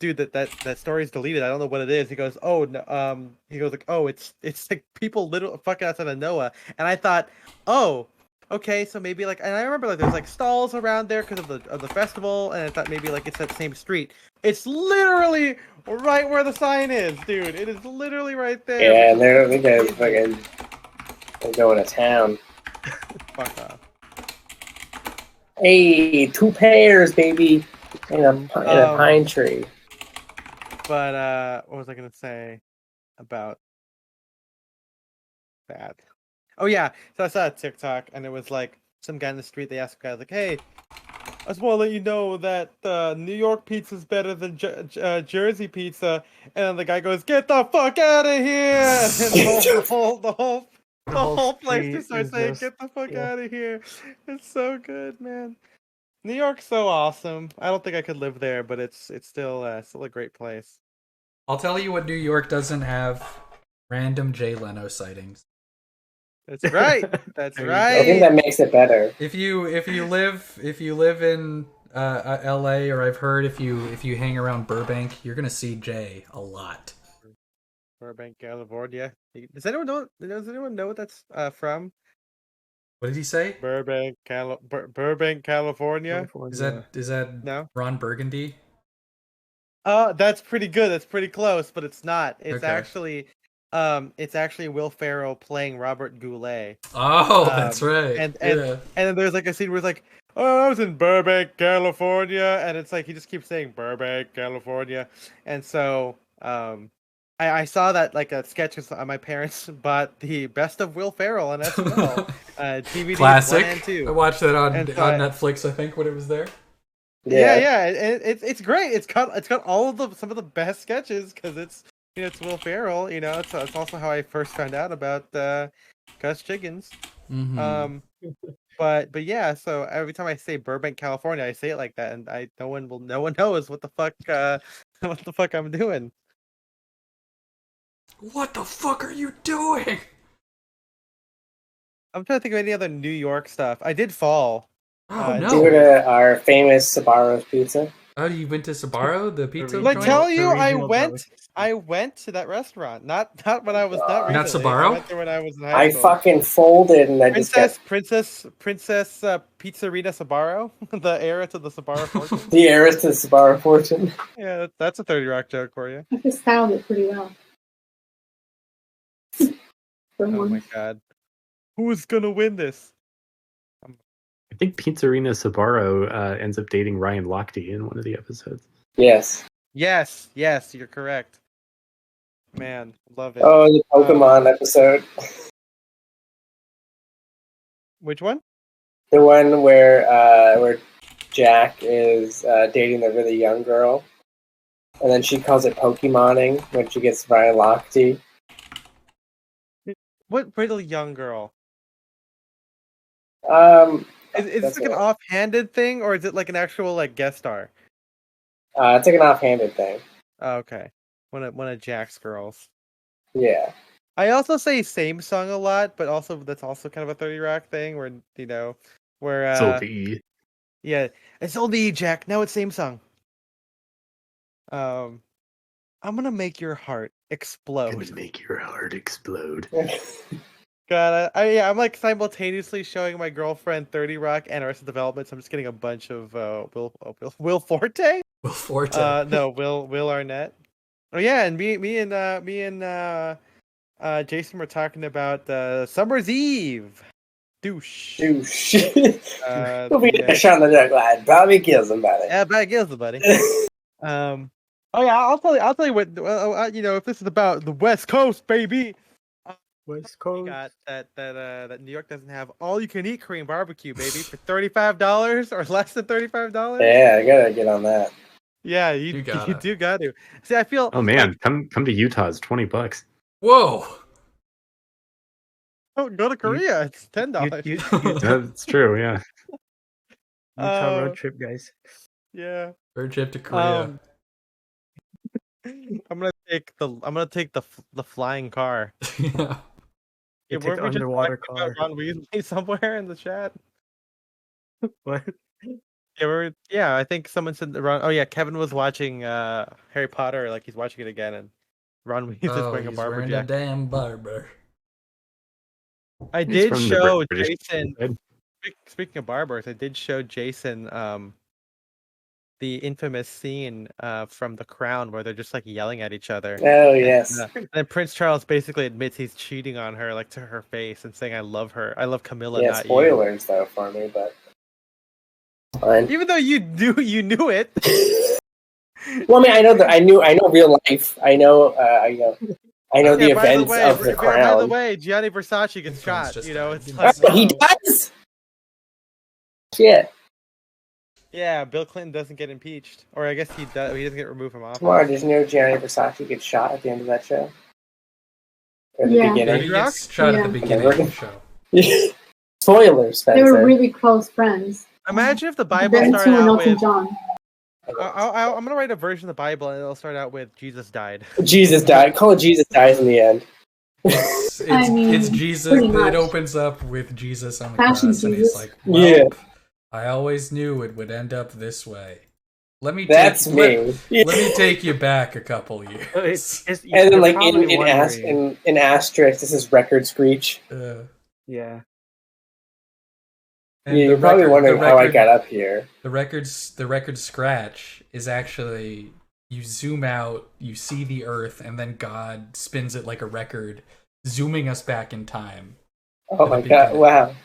dude, that story's deleted. I don't know what it is. He goes, oh no, he goes like, oh, it's like people literally fucking outside of Noah. And I thought, oh, okay, so maybe like, and I remember like there's like stalls around there because of the festival, and I thought maybe like it's that same street. It's literally right where the sign is, dude. It is literally right there. Yeah, and the guys fucking they're going to town. Fuck off. Hey, 2 pairs, baby, in a pine tree. But what was I gonna say about that? Oh yeah, so I saw a TikTok and it was like some guy in the street. They asked a guy like, "Hey, I just want to let you know that New York pizza is better than Jersey pizza. And then the guy goes, "Get the fuck out of here!" And the whole place street just starts is saying, just- "Get the fuck yeah. out of here!" It's so good, man. New York's so awesome. I don't think I could live there, but it's still a great place. I'll tell you what New York doesn't have: random Jay Leno sightings. That's right. That's There you go. I think right. that makes it better. If you live in L.A., or I've heard if you hang around Burbank, you're gonna see Jay a lot. Burbank, California. Does anyone know? Does anyone know what that's from? What did he say? Burbank, California. Is that No. Ron Burgundy? That's pretty good. That's pretty close, but it's not. Okay. It's actually Will Ferrell playing Robert Goulet. Oh, that's right. And Yeah. then there's like a scene where it's like, "Oh, I was in Burbank, California," and it's like he just keeps saying Burbank, California, and so I saw that like a sketch. My parents bought the Best of Will Ferrell on SNL DVDs 1 and Classic. 2. I watched that on And so I- Netflix, I think, when it was there. Yeah. It's great. It's got all of some of the best sketches because it's Will Ferrell. It's also how I first found out about Gus Chiggins. Mm-hmm. But yeah. So every time I say Burbank, California, I say it like that, and no one knows what the fuck what the fuck I'm doing. What the fuck are you doing? I'm trying to think of any other New York stuff. I did fall. Oh Due no! to our famous Sabaro's pizza. Oh, you went to Sabaro, the pizza Like joint? tell you, regional I went to that restaurant. Not when I was not Not recently. Sbarro? I went there when I was in high I school. fucking folded and I just got Princess Pizzerina Sabaro, the heir to the Sabaro fortune. the heiress to Sabaro fortune. Yeah, that's a 30 Rock joke for you. I just styled it pretty well. For Oh one. my god, who's gonna win this? I think Pizzerina Sabaro ends up dating Ryan Lochte in one of the episodes. Yes. Yes, you're correct. Man, love it. Oh, the Pokemon episode. Which one? The one where Jack is dating the really young girl, and then she calls it Pokemoning when she gets Ryan Lochte. What really young girl? Is this that's like an it. offhanded thing, or is it like an actual like guest star? It's like an offhanded thing. Oh, okay, one of Jack's girls. Yeah. I also say same song a lot, but also that's also kind of a 30 Rock thing where So the yeah, it's only Jack. Now it's same song. I'm gonna make your heart explode. gonna make your heart explode. God, I'm like simultaneously showing my girlfriend 30 Rock and Arrested Development, so I'm just getting a bunch of Will Forte. Will Forte. No, Will Arnett. Oh yeah, and me and Jason were talking about Summer's Eve. Douche. We'll be Yeah. on the duck line. Probably kills somebody. Yeah, bad gills, buddy. Oh yeah, I'll tell you what. If this is about the West Coast, baby. West We Coast. got that New York doesn't have all you can eat Korean barbecue, baby, for $35 or less than $35. Yeah, I gotta get on that. Yeah, You you gotta. do got to. See, I feel. Oh man, come to Utah. It's $20. Whoa! Oh, go to Korea. It's $10. That's true. Yeah. Utah road trip, guys. Yeah. Road trip to Korea. I'm gonna take the flying car. Yeah. You take weren't the we just underwater talking about car. Ron Weasley somewhere in the chat. What? Yeah, I think someone said that Ron. Oh yeah, Kevin was watching Harry Potter, like he's watching it again, and Ron Weasley's Oh, wearing a he's barber wearing a jacket. damn barber. I He's did from the show British Jason. side. Speaking of barbers, I did show Jason the infamous scene from The Crown where they're just like yelling at each other. Oh And, yes. and then Prince Charles basically admits he's cheating on her, like to her face, and saying, "I love her. I love Camilla, Yeah, not spoilers though for me, but fine. you." Even though you knew it. Well, I mean, I know that I know real life. I know the Yeah, events of the By the Crown. way, Gianni Versace gets Crown's shot. just You know, died. it's Oh, like Oh, he does. Shit. Yeah, Bill Clinton doesn't get impeached, or I guess he does. He doesn't get removed from office. Tomorrow, did you know Gianni Versace gets shot at the end of that show? Or the Yeah. Yeah, beginning? he gets shot at the beginning of the show. Spoilers, Spencer. They were really close friends. Imagine if the Bible Them started two and out Elton with. John. I'm gonna write a version of the Bible, and it'll start out with Jesus died. Jesus died. Call it Jesus dies in the end. It's Jesus. pretty much. It opens up with Jesus on the Passion cross, and he's Jesus. like, "Well, Yeah. I always knew it would end up this way. Let me That's me. Let me take you back a couple years." And then, you're like probably in wondering- asterisk, this is record screech. Yeah. And You're the probably record- wondering the how I record- got up here. The record scratch is actually, you zoom out, you see the Earth, and then God spins it like a record, zooming us back in time. Oh At my the god! beginning. Wow,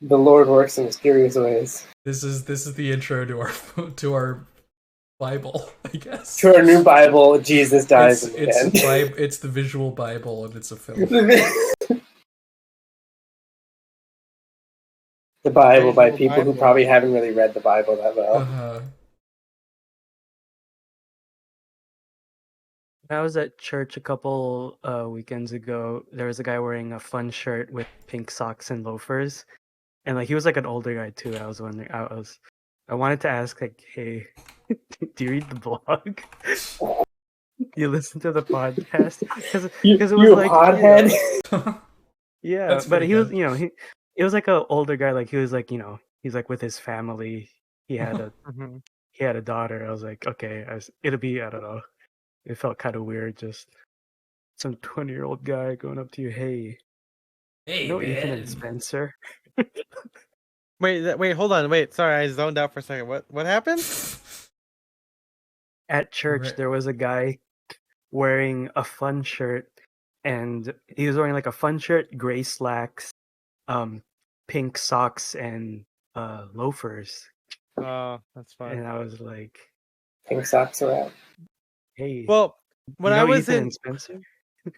the Lord works in mysterious ways. This is the intro to our Bible, I guess. To our new Bible, Jesus dies in the end. It's the visual Bible, and it's a film. The Bible by Visual people who Bible. probably haven't really read the Bible that well. I was at church a couple weekends ago. There was a guy wearing a fun shirt with pink socks and loafers, and like he was like an older guy too. I was wondering. I wanted to ask like, hey, do you read the blog? You listen to the podcast? Because it was You like hothead. yeah, That's but pretty he was good. it was like an older guy. Like he was like he's like with his family. He had a Mhm. he had a daughter. I was like, okay, it'll be, I don't know. It felt kind of weird, just some 20-year-old guy going up to you, hey, Hey, you know Ethan man. and Spencer? Wait, hold on. Wait, sorry, I zoned out for a second. What happened? At church, Right. there was a guy wearing a fun shirt, and he was wearing like a fun shirt, gray slacks, pink socks, and loafers. Oh, that's fun. And I was like, Pink socks are out. hey, Well, when you know I was Ethan in and Spencer?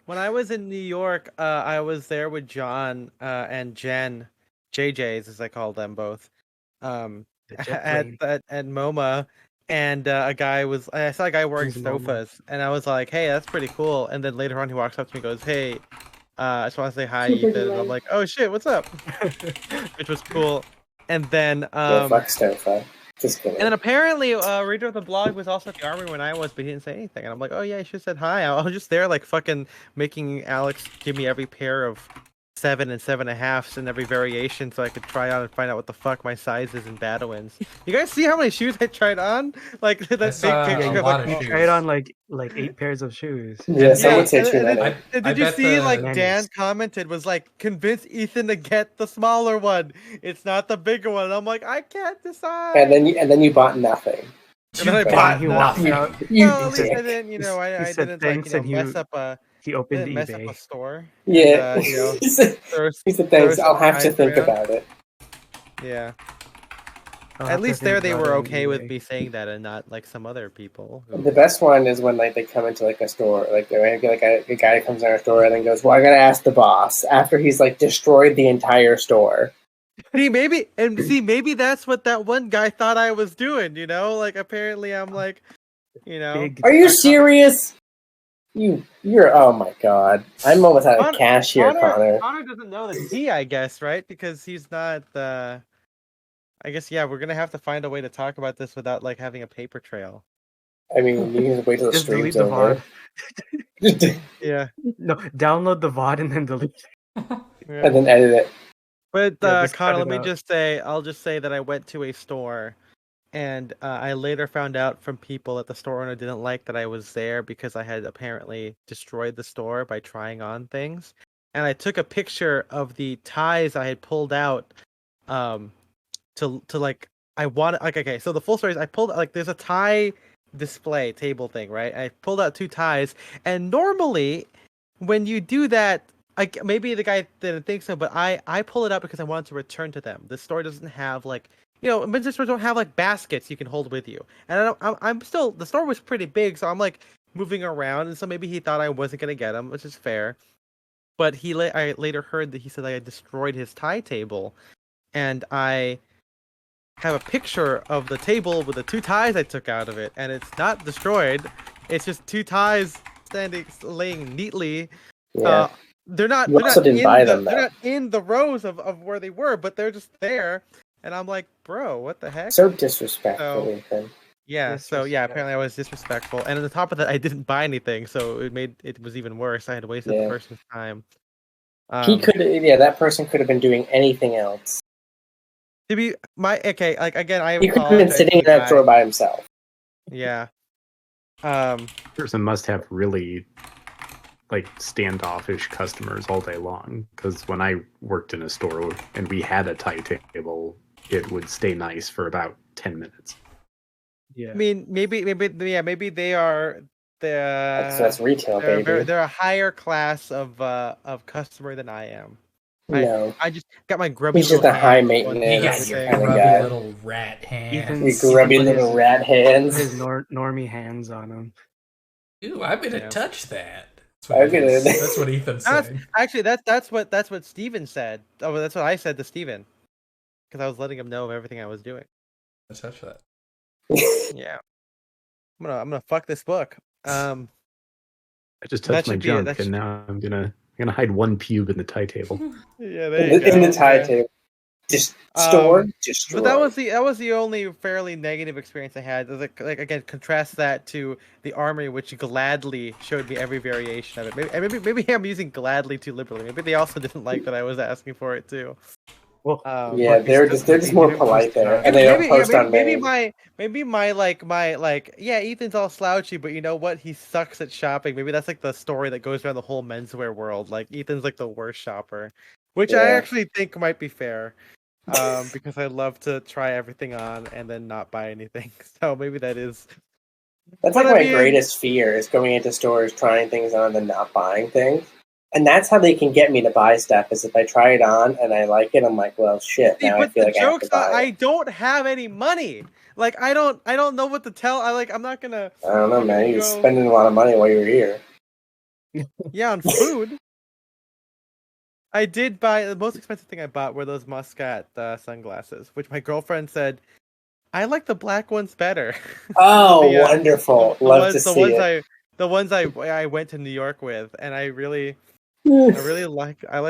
when I was in New York, I was there with John and Jen, JJs as I call them both, The jet at plane. at MoMA, and I saw a guy wearing Who's MoMA? sofas, and I was like, hey, that's pretty cool. And then later on, he walks up to me, and goes, hey, I just want to say hi, Super Ethan. And I'm delayed. like, oh shit, what's up? Which was cool. And then Go fuck Stofa. Just kidding. and then apparently, reader of the blog was also at the army when I was, but he didn't say anything. And I'm like, oh yeah, you should have said hi. I was just there, like fucking making Alex give me every pair of 7 and 7.5s and every variation, so I could try on and find out what the fuck my size is in Battlewinds. You guys see how many shoes I tried on? Like that big saw picture a of lot like, of You shoes. tried on like 8 pairs of shoes. Yeah, some Yeah, would say and- too and- many. And I did you bet see, the- like, Menace. Dan commented, was like, convince Ethan to get the smaller one. It's not the bigger one. And I'm like, I can't decide. And then you bought nothing. And then I You bought bought he nothing. walked out. You Well, at least dick. I didn't, I He said didn't like, thanks and mess up a he opened didn't mess up eBay. a store. Yeah. And, he said throw thanks. some I'll have to guys think around. about it. Yeah. I'll At have to least think there they about were it on okay with eBay. me saying that, and not like some other people. who- The best one is when like they come into like a store, like a guy comes in our store and then goes, "Well, I gotta ask the boss." After he's like destroyed the entire store. Maybe that's what that one guy thought I was doing. Like apparently I'm like, Big Are you serious? You're oh my god! I'm almost out of cash here, Connor. Connor doesn't know the T, I guess, right? Because he's not. I guess yeah. We're gonna have to find a way to talk about this without like having a paper trail. I mean, you can just wait till the just delete stream's the over. VOD. Yeah. No, download the VOD and then delete it. Yeah. And then edit it. But Yeah, just Connor, cut let it me out. just say, I'll just say that I went to a store, and I later found out from people that the store owner didn't like that I was there because I had apparently destroyed the store by trying on things. And I took a picture of the ties I had pulled out, to like I wanted like okay. So the full story is I pulled like there's a tie display table thing, right? I pulled out 2 ties, and normally when you do that. Maybe the guy didn't think so, but I pull it out because I wanted to return to them. The store doesn't have like men's stores don't have like baskets you can hold with you. And I'm still the store was pretty big, so I'm like moving around, and so maybe he thought I wasn't gonna get them, which is fair. But I later heard that he said I had destroyed his tie table, and I have a picture of the table with the 2 ties I took out of it, and it's not destroyed. It's just 2 ties laying neatly. Yeah. They're not. You also didn't buy them, They're though. not in the rows of where they were, but they're just there. And I'm like, bro, what the heck? So disrespectful, So- Ethan. Yeah. So yeah, apparently I was disrespectful, and on the top of that, I didn't buy anything, so it was even worse. I had wasted the person's time. That person could have been doing anything else. To be okay, like again, I He could have been sitting in that store by himself. Yeah. Person must have really like standoffish customers all day long, because when I worked in a store and we had a tie table, it would stay nice for about 10 minutes. Yeah. I mean, maybe they are That's retail, baby. they're a higher class of customer than I am. No. I just got my grubby. He's just little a high hands maintenance. You got That's your the kind of grubby guy. little rat hands. Ethan's- You grubby put little his- rat hands. His normie hands on him. Ooh, I'm gonna Yeah. touch that. That's what Ethan's saying. Actually, that's what Steven said. Oh, that's what I said to Steven. Because I was letting him know of everything I was doing. I touch that. Yeah. I'm gonna fuck this book. I just That touched my should be junk, that and now I'm gonna hide one pube in the tie table. Yeah, in the tie table. Just store, destroy. But that was the only fairly negative experience I had. It was like again, contrast that to the Armory, which gladly showed me every variation of it. Maybe I'm using gladly too liberally. Maybe they also didn't like that I was asking for it too. Well, yeah, they're just more polite there, and they don't post on maybe main. yeah, Ethan's all slouchy, but you know what? He sucks at shopping. Maybe that's like the story that goes around the whole menswear world. Like Ethan's like the worst shopper, which I actually think might be fair. Because I love to try everything on and then not buy anything. So maybe that is. That's like my greatest fear is going into stores, trying things on, and then not buying things. And that's how they can get me to buy stuff. Is if I try it on and I like it, I'm like, well, shit. Now I feel like I have to buy it. I don't have any money. Like I don't know what to tell. I'm not gonna. I don't know, man. You're spending a lot of money while you're here. Yeah, on food. I did buy the most expensive thing I bought were those Muscat sunglasses, which my girlfriend said I like the black ones better. Oh, wonderful! Love to see it. The ones I went to New York with, and I like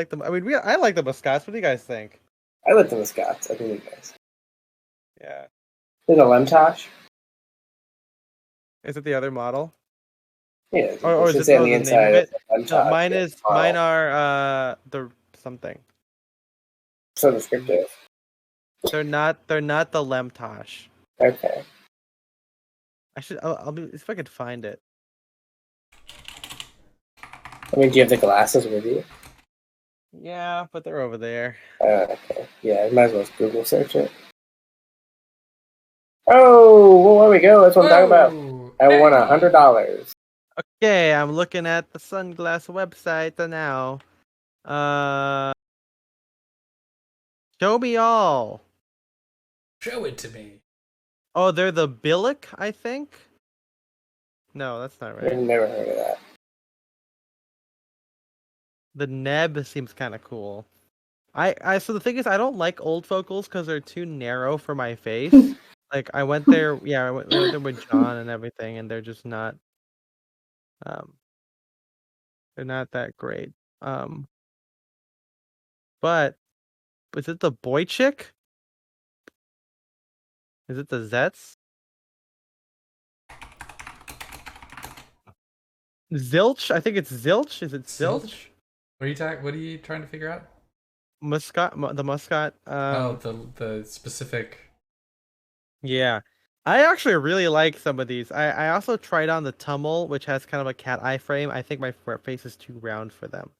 them. I mean, I like the Muscats. What do you guys think? I like the Muscats. I think they're nice. Yeah. Is it a Lemtosh? Is it the other model? Yeah. Or is it on the inside? It? No, mine are the something. So descriptive. They're not the Lemtosh. Okay. I'll if I could find it. I mean, do you have the glasses with you? Yeah, but they're over there. Okay. Yeah, might as well Google search it. Oh, well, there we go. That's what I'm talking about. I won $100. Okay, I'm looking at the sunglass website now. Show me all. Show it to me. Oh, they're the Billick, I think. No, that's not right. I've never heard of that. The Neb seems kind of cool. So the thing is, I don't like old focals because they're too narrow for my face. Like I went there, I went there with John and everything, and they're just not. They're not that great. But is it the Boy Chick? Is it the Zets? Zilch? I think it's Zilch. Is it Zilch? What are you trying to figure out? The Muscat. The specific. Yeah, I actually really like some of these. I also tried on the Tummel, which has kind of a cat eye frame. I think my face is too round for them.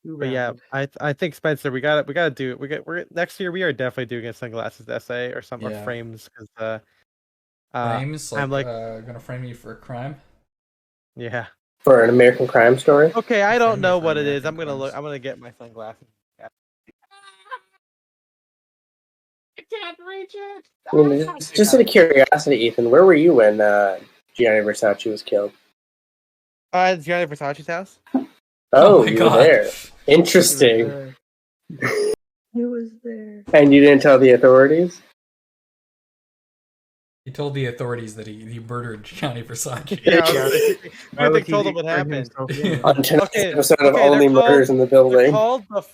But yeah, I think Spencer, we gotta do it. We're next year. We are definitely doing a sunglasses essay or some or frames because frames. Like, I'm like gonna frame you for a crime. Yeah. For an American crime story. Okay, I don't know what it is. I'm gonna look. I'm gonna get my sunglasses. Yeah. I can't reach it. I mean, just out of curiosity, Ethan, where were you when Gianni Versace was killed? Gianni Versace's house. Oh, you were there. Interesting. He was there. And you didn't tell the authorities? He told the authorities that he murdered Gianni Versace. They told him what happened. On tonight's episode of Only Murders in the Building.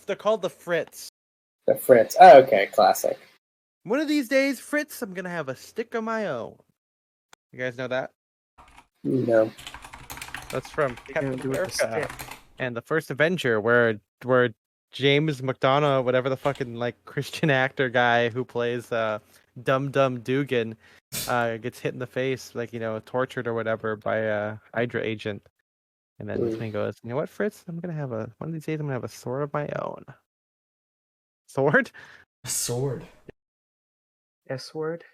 They're called the Fritz. The Fritz. Oh, okay, classic. One of these days, Fritz, I'm gonna have a stick of my own. You guys know that? No. That's from Captain America and the First Avenger, where James McDonough, whatever the fucking like Christian actor guy who plays Dum Dum Dugan, gets hit in the face, like, you know, tortured or whatever by a Hydra agent, and then he goes, "You know what, Fritz? One of these days I'm gonna have a sword of my own." Sword? A sword. S-word?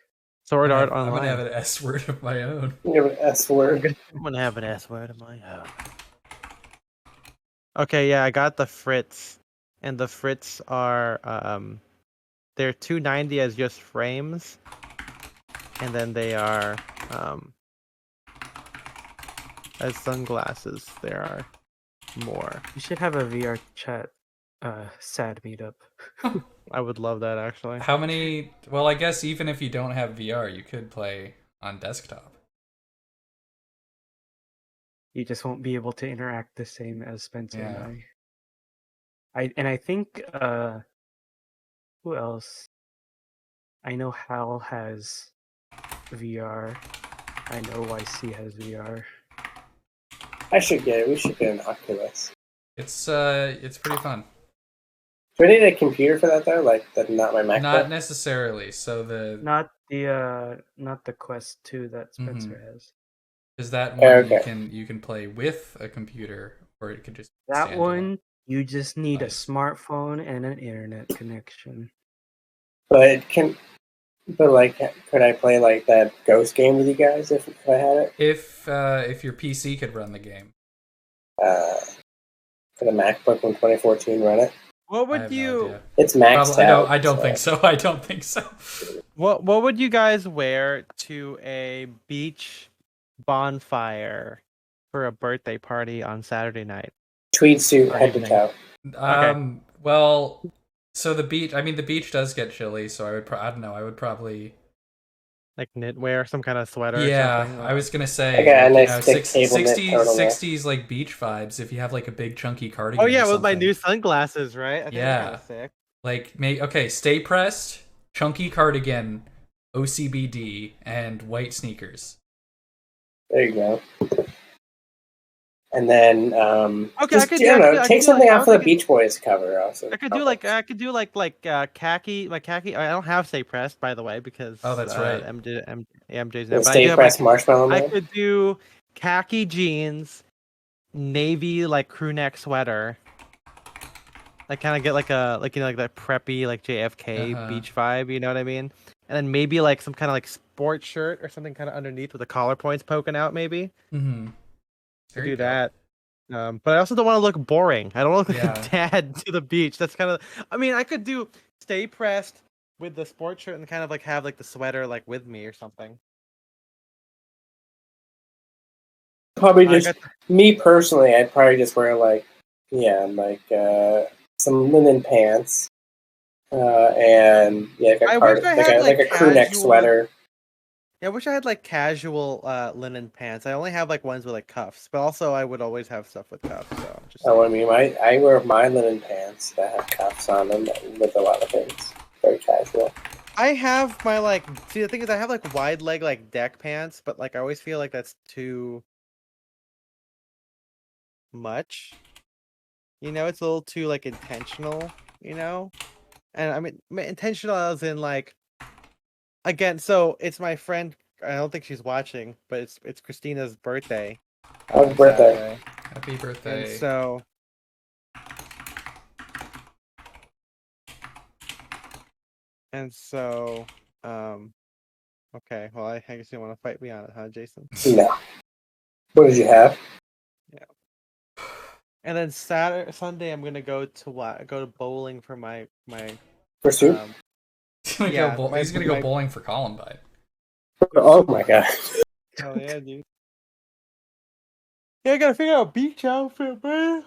Sword Art Online. I'm gonna have an S word of my own. You have an S word. I'm gonna have an S word of my own. Okay, yeah, I got the Fritz, and the Fritz are they're $290 as just frames, and then they are as sunglasses. There are more. You should have a VR chat sad meetup. I would love that, actually. How many? Well, I guess even if you don't have VR, you could play on desktop. You just won't be able to interact the same as Spencer Yeah. and I think who else? I know Hal has VR. I know YC has VR. I should get it. We should get an Oculus. It's pretty fun. Do I need a computer for that though? Like, not my MacBook? Not necessarily. So Not the Quest 2 that Spencer has. Is that one okay. you can play with a computer, or it could just That stand one alone? you just need Nice. a smartphone and an internet connection. But could I play like that Ghost game with you guys if I had it? If your PC could run the game. For the MacBook from 2014 run it? What I would have you? No idea. It's maxed out. I don't think so. I don't think so. What would you guys wear to a beach bonfire for a birthday party on Saturday night? Tweed suit, head to toe. Okay. Well, so the beach does get chilly, so I don't know. I would probably Like knitwear, some kind of sweater. Yeah, or something. I was gonna say, Okay, a nice 60s like beach vibes. If you have like a big chunky cardigan. Oh yeah, or with my something. new sunglasses, right? I think that's kind of sick. Like, stay pressed, chunky cardigan, OCBD, and white sneakers. There you go. And then, take something off of the Beach Boys cover. Also, I could do khaki. My khaki. I don't have Stay Pressed, by the way, because that's right. MJ's now. Stay Pressed Marshmallow Man. I could do khaki jeans, navy like crew neck sweater. Like kind of get like that preppy like JFK beach vibe. You know what I mean? And then maybe like some kind of like sport shirt or something kind of underneath with the collar points poking out, maybe. Mm-hmm. To do that. But I also don't want to look boring. I don't look like a dad to the beach. That's kind of. I mean, I could do Stay Pressed with the sport shirt and kind of like have like the sweater like with me or something. Probably me personally, I'd probably just wear some linen pants, and like a crew neck sweater. Yeah, I wish I had like casual linen pants. I only have like ones with like cuffs, but also I would always have stuff with cuffs. So I wear my linen pants that have cuffs on them with a lot of things. Very casual. I have my the thing is I have like wide leg like deck pants, but like I always feel like that's too much. You know, it's a little too like intentional, you know? And I mean intentional as in like again, so it's my friend. I don't think she's watching, but it's Christina's birthday. Happy birthday! Saturday. Happy birthday! And so, okay. Well, I guess you want to fight me on it, huh, Jason? No. What did you have? Yeah. And then Sunday, I'm gonna go to bowling for my pursuit. He's gonna go bowling for Columbine. Oh my god! Oh yeah, dude. Yeah, I gotta figure out a beach outfit, man.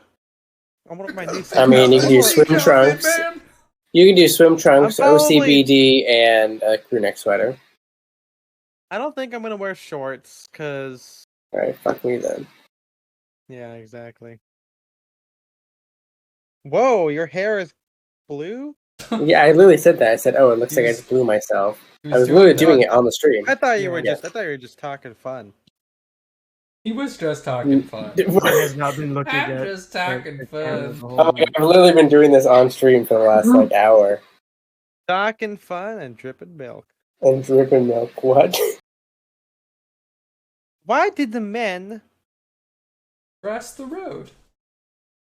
I want my new. I mean, you can use swim trunks. You can do swim trunks, OCBD, and a crew neck sweater. I don't think I'm gonna wear shorts, cause. Alright, fuck me then. Yeah, exactly. Whoa, your hair is blue? Yeah, I literally said that. I said, "Oh, it looks like I just blew myself." I was literally doing it on the stream. I thought you were just talking fun. He was just talking fun. He has not been looking I'm at just talking fun. Oh, I've literally been doing this on stream for the last hour. Talking fun and dripping milk. And dripping milk. What? Why did the men cross the road?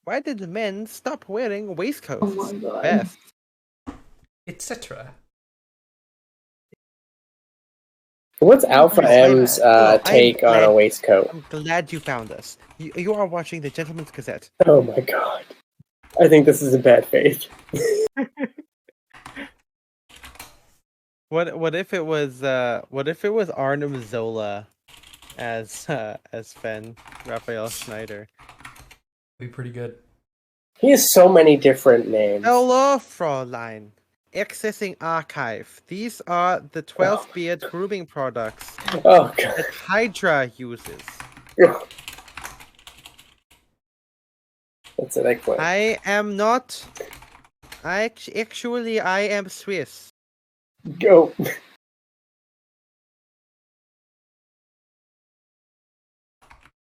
Why did the men stop wearing waistcoats? Oh my god. Vests, etc. What's Alpha M's take on a waistcoat? I'm glad you found us. You are watching the Gentleman's Gazette. Oh my god. I think this is a bad faith. What if it was Arnim Zola as Fenn, Raphael Schneider? Be pretty good. He has so many different names. Hello, Fräulein. Accessing archive. These are the 12 beard grooming products that Hydra uses. That's an excellent. I am not. I am Swiss. Go.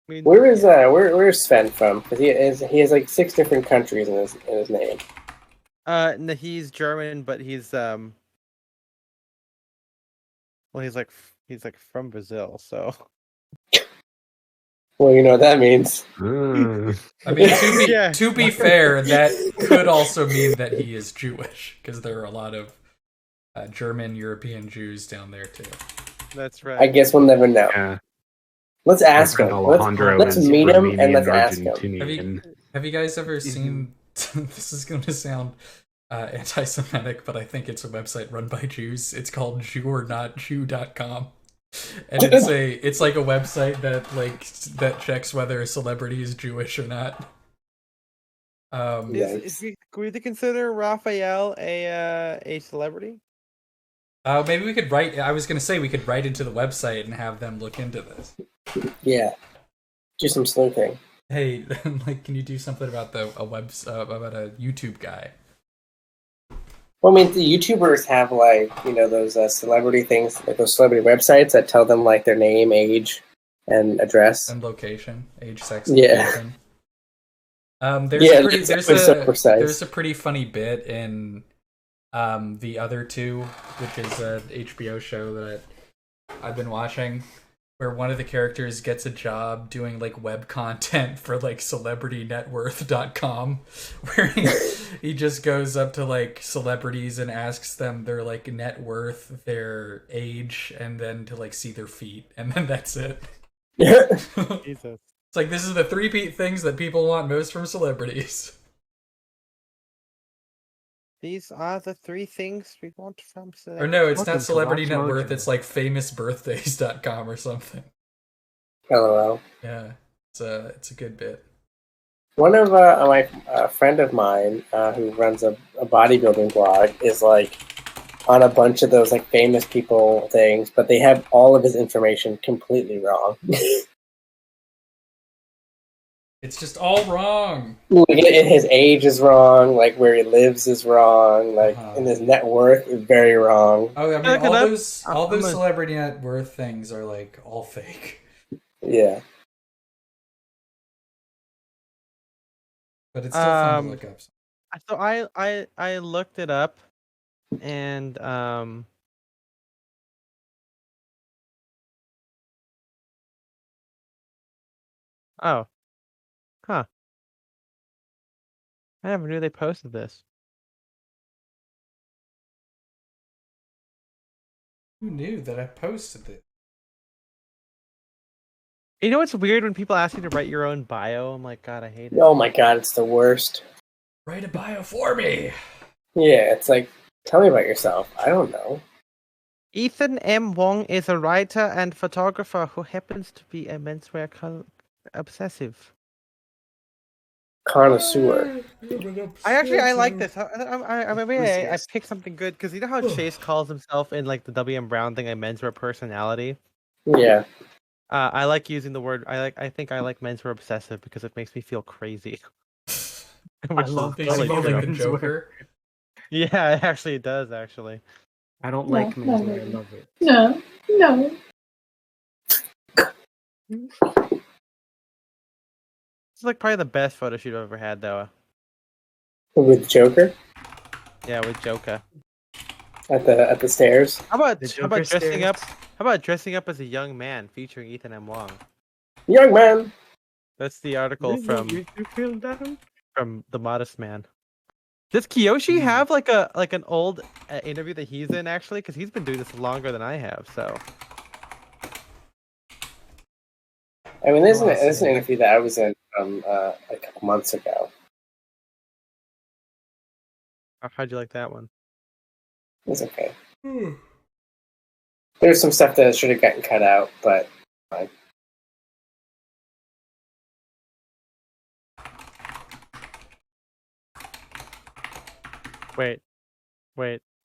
Where's Sven from? Because he has like 6 different countries in his name. No, he's German, but he's well, he's like from Brazil, so. Well, you know what that means. I mean, to be fair, that could also mean that he is Jewish, because there are a lot of German European Jews down there too. That's right. I guess we'll never know. Yeah. Let's ask him. Let's meet him and let's ask him. Have you guys ever seen? This is going to sound anti-Semitic, but I think it's a website run by Jews. It's called JewOrNotJew.com. And it's like a website that checks whether a celebrity is Jewish or not. Could we consider Raphael a celebrity? Maybe we could write. I was going to say we could write into the website and have them look into this. Yeah, do some sleuthing. Hey, can you do something about about a YouTube guy? Well, I mean, the YouTubers have those celebrity things, like those celebrity websites that tell them like their name, age, and address, and location, age, sex, and location. There's a pretty funny bit in The Other Two, which is an HBO show that I've been watching, where one of the characters gets a job doing like web content for like celebritynetworth.com, where he just goes up to like celebrities and asks them their like net worth, their age, and then to like see their feet, and then that's it. Jesus. It's like, this is the 3 things that people want most from celebrities. These are the 3 things we want from celebrities. Or no, it's not Celebrity Net Worth, it's like famousbirthdays.com or something. LOL. Yeah, it's a good bit. One of my friend of mine who runs a bodybuilding blog is like on a bunch of those like famous people things, but they have all of his information completely wrong. It's just all wrong. His age is wrong, like where he lives is wrong, like and his net worth is very wrong. Oh, I mean, all those celebrity net worth things are like all fake. Yeah. But it's still fun to look up. So I looked it up, and oh. Huh. I never knew they posted this. Who knew that I posted it? You know what's weird when people ask you to write your own bio? I'm like, God, I hate it. Oh my God, it's the worst. Write a bio for me. Yeah, it's like, tell me about yourself. I don't know. Ethan M. Wong is a writer and photographer who happens to be a menswear obsessive. Connoisseur. I like this. I picked something good because you know how Chase calls himself in like the W.M. Brown thing a menswear personality. Yeah. I like using the word. I think I like menswear obsessive because it makes me feel crazy. I love Basically, totally like the menswear. Joker. Yeah, it does actually. I don't like menswear. I love it. No. It's like probably the best photo shoot I've ever had, though. With Joker Yeah, with Joker. at the stairs. How about The dressing Joker up? stairs. How about dressing up as a young man featuring Ethan M. Wong? Young man. That's the article This will make you feel down. from The Modest Man. Does Kiyoshi have like an old interview that he's in actually? Because he's been doing this longer than I have. So I mean, there's an interview that I was in from a couple months ago. how'd you like that one? It's okay. There's some stuff that should have gotten cut out, but fine. Wait.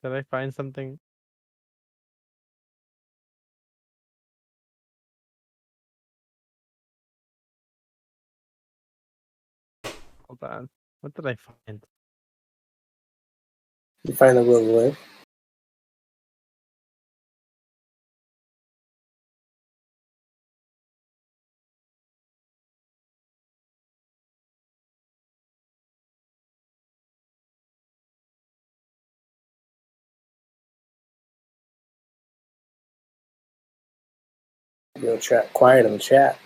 Did I find something? Hold on. What did I find? You find the will to live. Go chat quiet in the chat.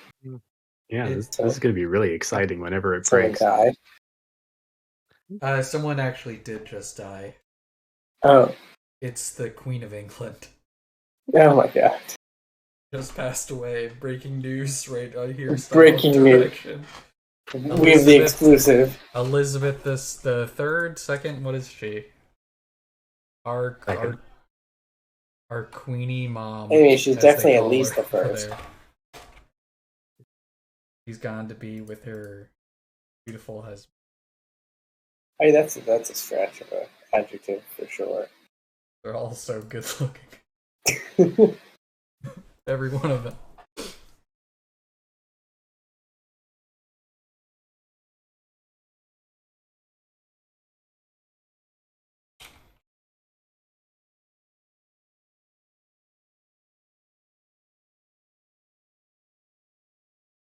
Yeah, this is going to be really exciting whenever it Someone breaks. died. Someone actually did just die. Oh. It's the Queen of England. Oh my god. Just passed away. Breaking news right here. Breaking news. We have the exclusive. Elizabeth the third, second. What is she? Our Queenie mom. I mean, she's definitely at least the first. She's gone to be with her beautiful husband. Hey, that's a stretch of an adjective for sure. They're all so good looking. Every one of them.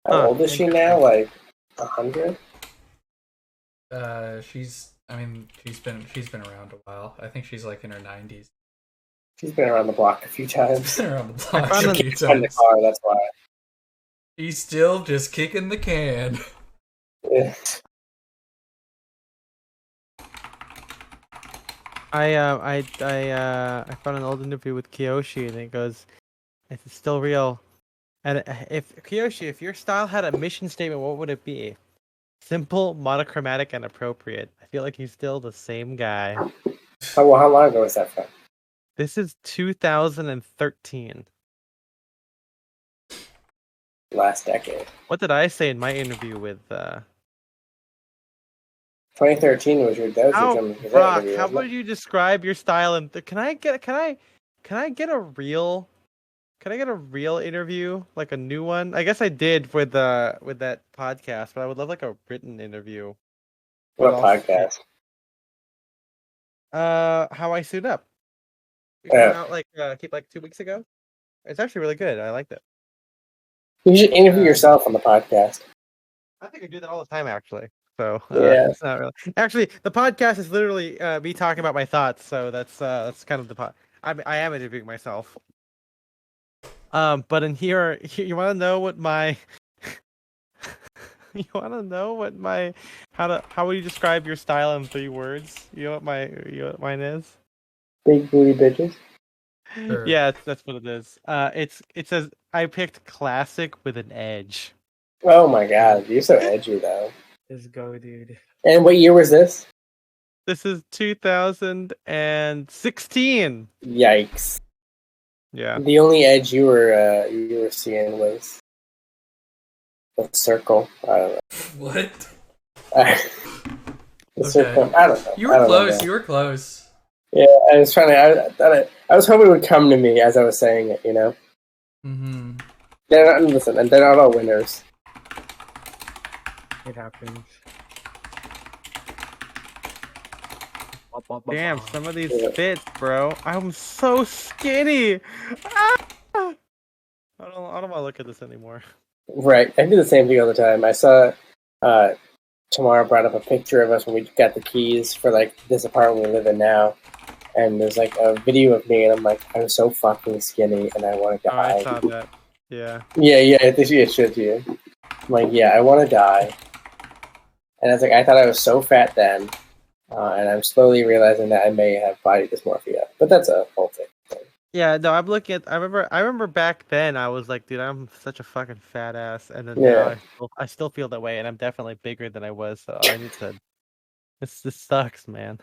How old is she now? Like 100? She's been around a while. I think she's like in her 90s. She's been around the block a few times. Been around the block a few times. In the car, that's why. He's still just kicking the can. Yeah. I found an old interview with Kiyoshi, and it goes, "It's still real." And if Kiyoshi, if your style had a mission statement, what would it be? Simple, monochromatic, and appropriate. I feel like he's still the same guy. How long ago was that from? This is 2013. Last decade. What did I say in my interview with? 2013 was your Brock, how would you describe your style? And can I get a real interview, like a new one? I guess I did with that podcast, but I would love like a written interview. What podcast? How I Suit Up. It came out like 2 weeks ago. It's actually really good. I liked it. You should interview yourself on the podcast. I think I do that all the time, actually. So yeah, it's not really. Actually, the podcast is literally me talking about my thoughts. So that's kind of the pod. I am interviewing myself. But in here, you want to know what my how would you describe your style in 3 words? You know what mine is? Big booty bitches. Sure. Yeah, that's what it is. It says I picked classic with an edge. Oh my god, you're so edgy though. Let's go, dude. And what year was this? This is 2016. Yikes. Yeah. The only edge you were seeing was the circle. I don't know. What? Okay. I don't know. You were close. You were close. Yeah, I was trying to. I was hoping it would come to me as I was saying it. You know. Mm-hmm. They're not. Listen, and they're not all winners. It happens. Damn, some of these fits, bro. I'm so skinny. Ah! I don't want to look at this anymore. Right, I do the same thing all the time. I saw Tamara brought up a picture of us when we got the keys for like this apartment we live in now, and there's like a video of me, and I'm like, I'm so fucking skinny, and I want to die. Oh, I saw that. Yeah. Yeah. I think it should you. I'm like, yeah, I want to die. And I was like, I thought I was so fat then, and I'm slowly realizing that I may have body dysmorphia, but that's a whole thing. Yeah, no, I'm looking at. I remember back then. I was like, dude, I'm such a fucking fat ass, and then now I still feel that way, and I'm definitely bigger than I was. So I need to. This sucks, man.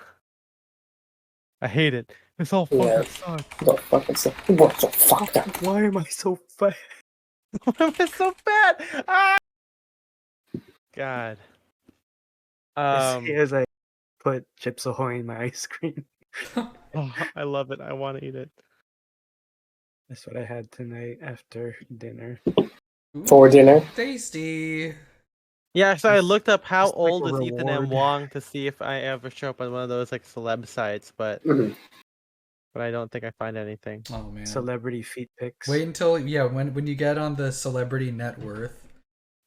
I hate it. This all fucking sucks. It's all fucking sucks. What's so fucked up? Why am I so fat? Why am I so fat? Ah! God. As I put Chips Ahoy in my ice cream. Oh, I love it. I want to eat it. That's what I had tonight after dinner. For dinner? Tasty. Yeah, so I looked up how It's like old a is Ethan M. reward. Wong to see if I ever show up on one of those like celeb sites, but I don't think I find anything. Oh man. Celebrity feet pics. Wait until when you get on the celebrity net worth.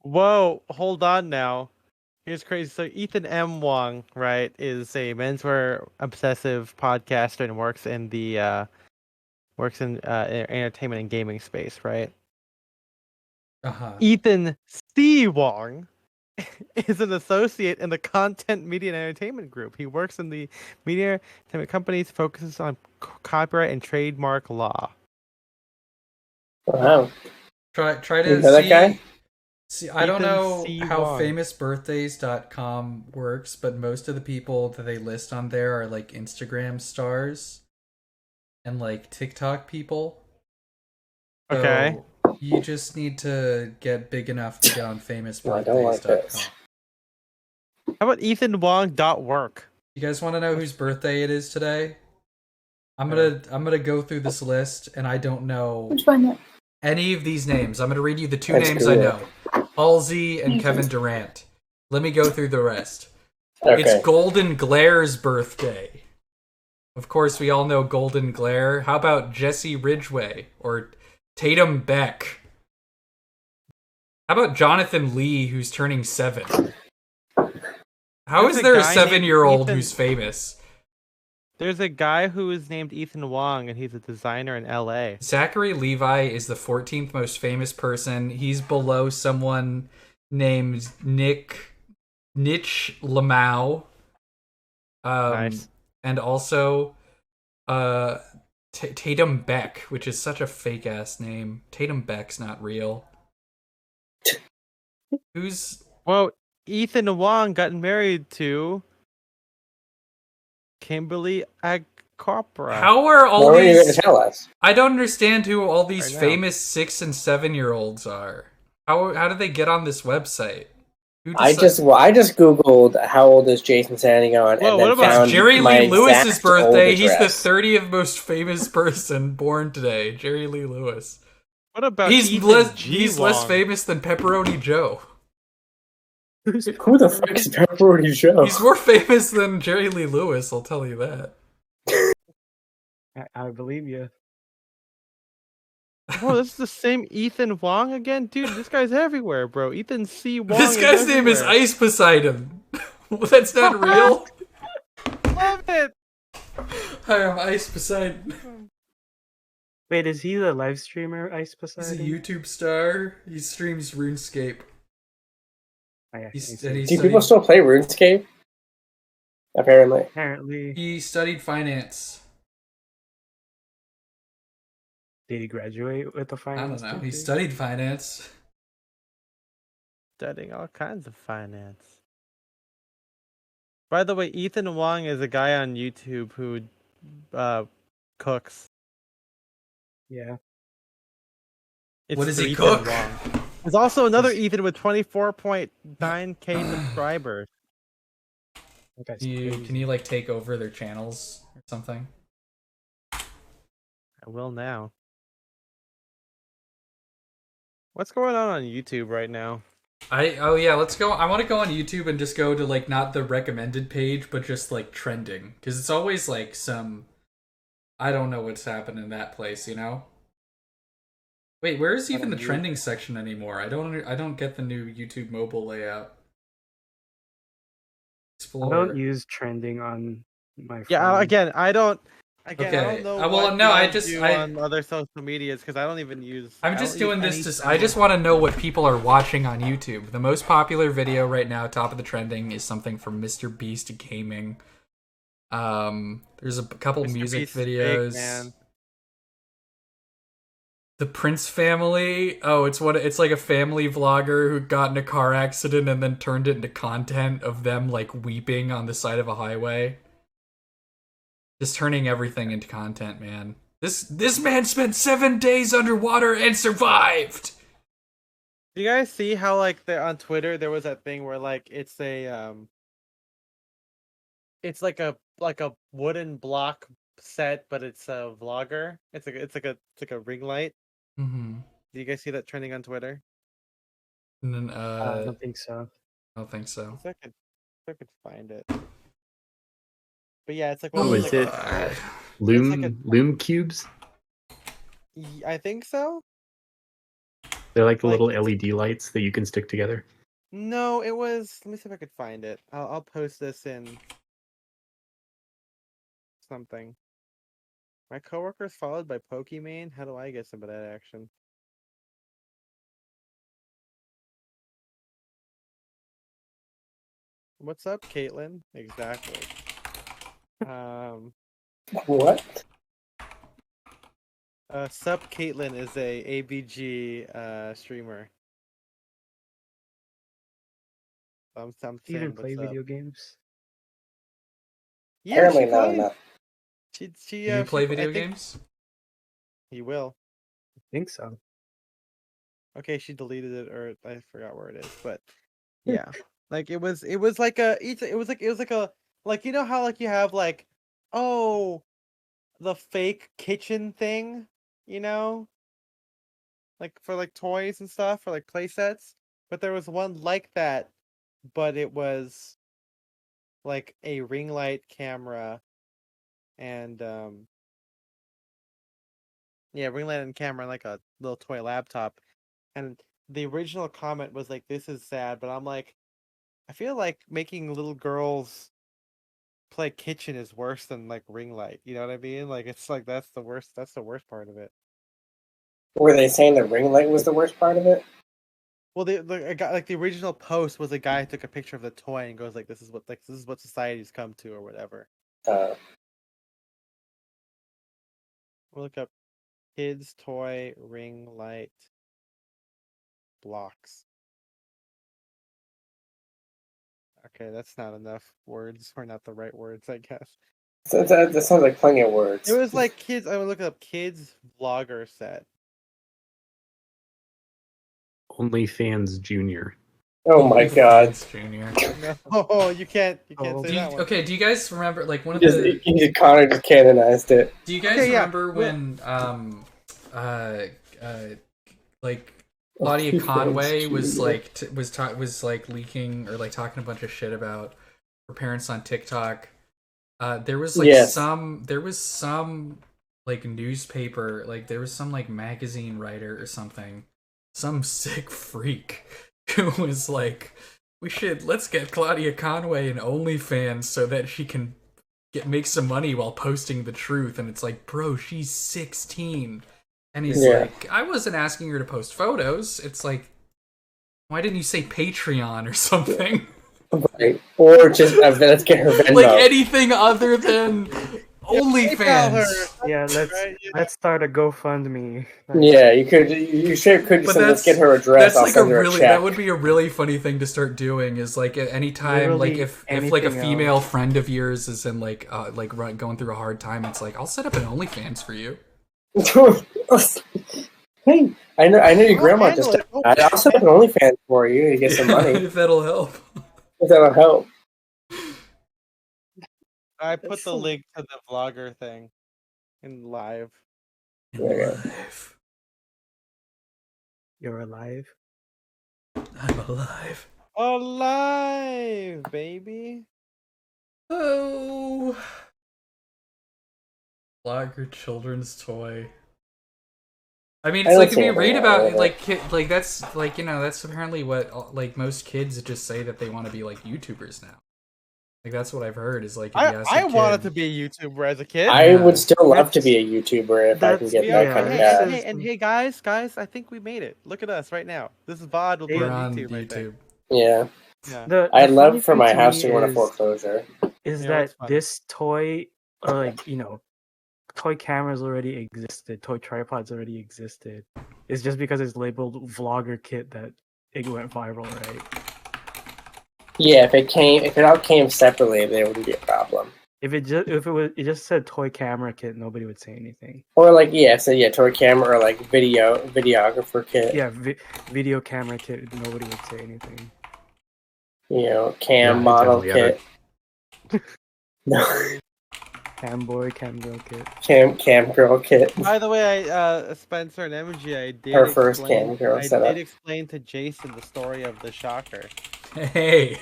Whoa, hold on now. Here's crazy. So Ethan M. Wong, right, is a menswear obsessive podcaster and works in the entertainment and gaming space, right? Ethan C. Wong is an associate in the content, media, and entertainment group. He works in the media entertainment companies, focuses on copyright and trademark law. Wow. Try to see that guy? See, I don't know how Wong. famousbirthdays.com works, but most of the people that they list on there are like Instagram stars and like TikTok people. So Okay. you just need to get big enough to get on famousbirthdays.com. I don't like this. How about EthanWong.work? You guys want to know whose birthday it is today? I'm gonna go through this list, and I don't know Which one? any of these names. I'm gonna read you the two names I know: Halsey and Kevin Durant. Let me go through the rest. Okay. It's Golden Glaire's birthday. Of course, we all know Golden Glare. How about Jesse Ridgway or Tatum Beck? How about Jonathan Lee, who's turning 7? How is there a 7-year-old who's famous? There's a guy who is named Ethan Wong, and he's a designer in LA. Zachary Levi is the 14th most famous person. He's below someone named Niche Lamau. Nice. And also Tatum Beck, which is such a fake-ass name. Tatum Beck's not real. Well, Ethan Wong got married to Kimberly Agcopra. How are all What are you these... going to tell us? I don't understand who all these Right now. famous 6 and 7-year-olds are. How did they get on this website? I just googled how old is Jason Santiago and Whoa, then what about found Jerry my Lee Lewis's exact birthday. old He's the address. 30th most famous person born today. Jerry Lee Lewis. What about He's Ethan less Wong? famous than Pepperoni Joe. Who the fuck is Pepperoni Joe? He's more famous than Jerry Lee Lewis, I'll tell you that. I believe you. Oh, this is the same Ethan Wong again? Dude, this guy's everywhere, bro. Ethan C. Wong This guy's name is everywhere. Ice Poseidon. That's not real. Love it! Hi, I'm Ice Poseidon. Wait, is he the live streamer, Ice He's a Poseidon? YouTube star. He streams RuneScape. Oh, yeah, Do people still play RuneScape? Apparently. Apparently. He studied finance. Did he graduate with a finance? I don't know. He degree? studied finance. Studying all kinds of finance. By the way, Ethan Wong is a guy on YouTube who cooks. Yeah. It's What does he Ethan cook? Wong. There's also another Ethan with 24.9k subscribers. Can you like take over their channels or something? I will now. What's going on YouTube right now? Let's go. I want to go on YouTube and just go to like not the recommended page, but just like trending, because it's always like some. I don't know what's happening in that place, you know. Wait, where is even the trending section anymore? I don't get the new YouTube mobile layout. Explore. I don't use trending on my phone. Yeah, again, I don't. Okay. I don't know well, no, I just on other social medias because I don't even use. I'm just doing this to. I just want to know what people are watching on YouTube. The most popular video right now, top of the trending, is something from Mr. Beast Gaming. There's a couple Mr. music Beast's videos. Big, man. The Prince family. Oh, it's like a family vlogger who got in a car accident and then turned it into content of them like weeping on the side of a highway. Just turning everything into content, man. This man spent 7 days underwater and survived. Do you guys see how like on Twitter there was that thing where like it's a it's like a wooden block set, but it's a vlogger. It's like a ring light. Mm-hmm. Do you guys see that trending on Twitter? And then, I don't think so. I don't think so. I could find it. But yeah, it's like is it Loom cubes? I think so. They're like the little LED lights that you can stick together. No, it was. Let me see if I could find it. I'll post this in something. My coworker's followed by Pokimane. How do I get some of that action? What's up, Caitlin? Exactly. What? Sup Caitlin is a ABG streamer. I'm saying, do you even play video games? Yeah, apparently not enough. Do you play video games? He will. I think so. Okay, she deleted it, or I forgot where it is, but yeah, like it was like a like you know how like you have like the fake kitchen thing, you know, like for like toys and stuff or like play sets, but there was one like that, but it was like a ring light camera and ring light and camera and like a little toy laptop. And the original comment was like, "This is sad," but I'm like, I feel like making little girls play kitchen is worse than like ring light. You know what I mean? Like it's like that's the worst part of it. Were they saying the ring light was the worst part of it? Well, the original post was a guy who took a picture of the toy and goes like, "This is what society's come to," or whatever. We'll look up kids toy ring light blocks. Okay, that's not enough words, or not the right words, I guess. So that sounds like plenty of words. It was like kids. I would look up kids vlogger set. OnlyFans Junior. Oh my god, Junior. No, you can't say that one. Okay, do you guys remember like one of the? Connor just canonized it. Do you guys remember when like Claudia Conway was like was leaking or like talking a bunch of shit about her parents on TikTok? There was like some like newspaper, like there was some like magazine writer or something, some sick freak who was like, let's get Claudia Conway an OnlyFans so that she can make some money while posting the truth. And it's like, bro, she's 16. And he's like, I wasn't asking her to post photos. It's like, why didn't you say Patreon or something? Right. Or just let's get her Venmo. Like anything other than OnlyFans. Yeah, let's start a GoFundMe. Yeah, you could just let's get her address. That's like that would be a really funny thing to start doing. Is like at any time, like if like a female friend of yours is in like going through a hard time, it's like, I'll set up an OnlyFans for you. Hey, I know your grandma just died. I'll set up an OnlyFans for you to get some money. If that'll help. If that'll help. I put the link to the vlogger thing in live. Alive. You're alive. I'm alive. Alive, baby. Oh. Vlogger children's toy. I mean, it's like if you read about it, like that's like, you know, that's apparently what like most kids just say that they want to be like YouTubers now. Like that's what I've heard is like if you ask I a kid, wanted to be a YouTuber as a kid. I would still love to be a YouTuber if I can get that kind of cash. Hey guys, I think we made it. Look at us right now. This is VOD will be on YouTube. Yeah. Yeah. I'd love for my house to go into foreclosure. Is that this toy, like, you know, toy cameras already existed, toy tripods already existed. It's just because it's labeled vlogger kit that it went viral, right? Yeah, if it all came separately, there wouldn't be a problem. If it just said toy camera kit, nobody would say anything. Or like toy camera or like videographer kit. Yeah, video camera kit, nobody would say anything. You know, cam model kit. No. Cam boy, cam girl kit. Cam girl kit. By the way, Spencer and MG, I did her first cam girl setup. I did explain to Jason the story of the shocker. Hey.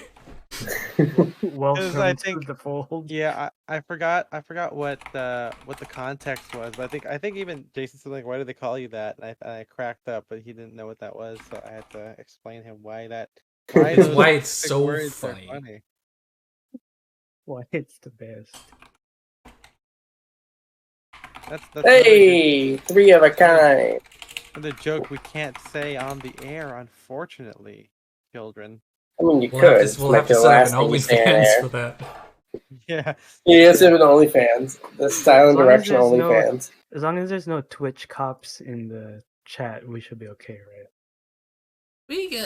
Welcome I think, to the fold. Yeah, I forgot what the context was, but I think even Jason said like, why do they call you that? And I cracked up, but he didn't know what that was, so I had to explain him why it's so funny. Why it's the best. That's hey, three of a kind. The joke we can't say on the air, unfortunately, children. I mean, we'll have to set up an OnlyFans for that. Yeah. You have to have an OnlyFans. The style and direction OnlyFans. As long as there's no Twitch cops in the chat, we should be okay, right?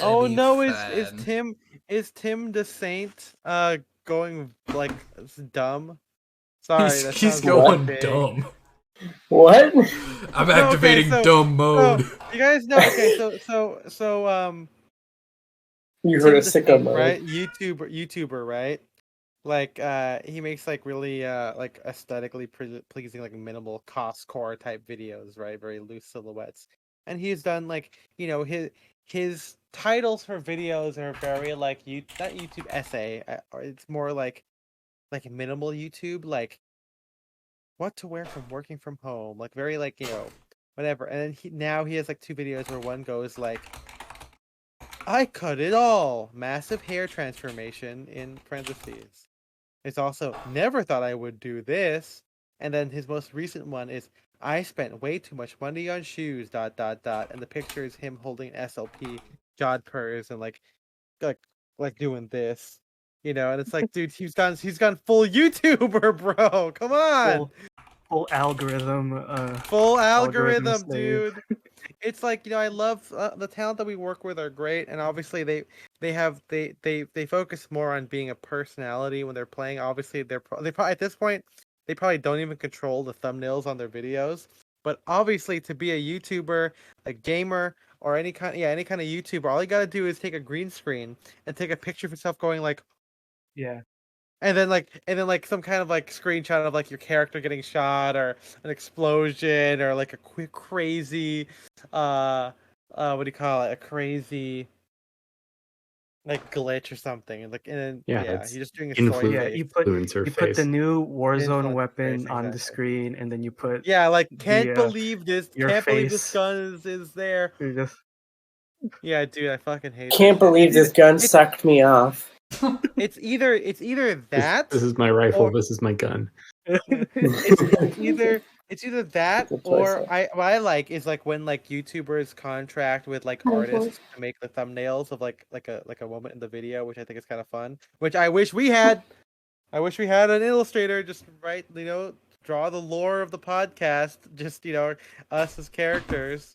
Oh no, is Tim the Saint going like dumb? Sorry, he's going dumb. What? I'm activating dumb mode. You guys know? Okay, so you heard a sicko mode, right? YouTuber, right? Like he makes like really like aesthetically pleasing, like minimal cost core type videos, right? Very loose silhouettes, and he's done like, you know, his titles for videos are very like not YouTube essay, or it's more like minimal YouTube, like what to wear from working from home, like very like, you know, whatever. And then he has like two videos where one goes like, I cut it all, massive hair transformation in parentheses. It's also never thought I would do this. And then his most recent one is I spent way too much money on shoes ... And the picture is him holding an SLP jodhpurs and like doing this, you know. And it's like, dude, he's gone full YouTuber, bro. Come on. Full algorithm. Full algorithm, dude. It's like, you know, I love the talent that we work with are great, and obviously they focus more on being a personality when they're playing. Obviously, they probably at this point they probably don't even control the thumbnails on their videos. But obviously, to be a YouTuber, a gamer, or any kind of YouTuber, all you gotta do is take a green screen and take a picture of yourself going like, yeah. And then like some kind of like screenshot of like your character getting shot, or an explosion, or like a quick crazy what do you call it? A crazy like glitch or something. And then you're just doing a story. Yeah, you put the new Warzone weapon on the screen, and then you put like can't believe this gun is there. Yeah, dude, I fucking hate Can't believe this gun sucked me off. It's either that. This is my rifle. This is my gun. It's either that, or what I like is like when like YouTubers contract with like artists to make the thumbnails of like a woman in the video, which I think is kind of fun. Which I wish we had. I wish we had an illustrator just write, you know, draw the lore of the podcast. Just, you know, us as characters.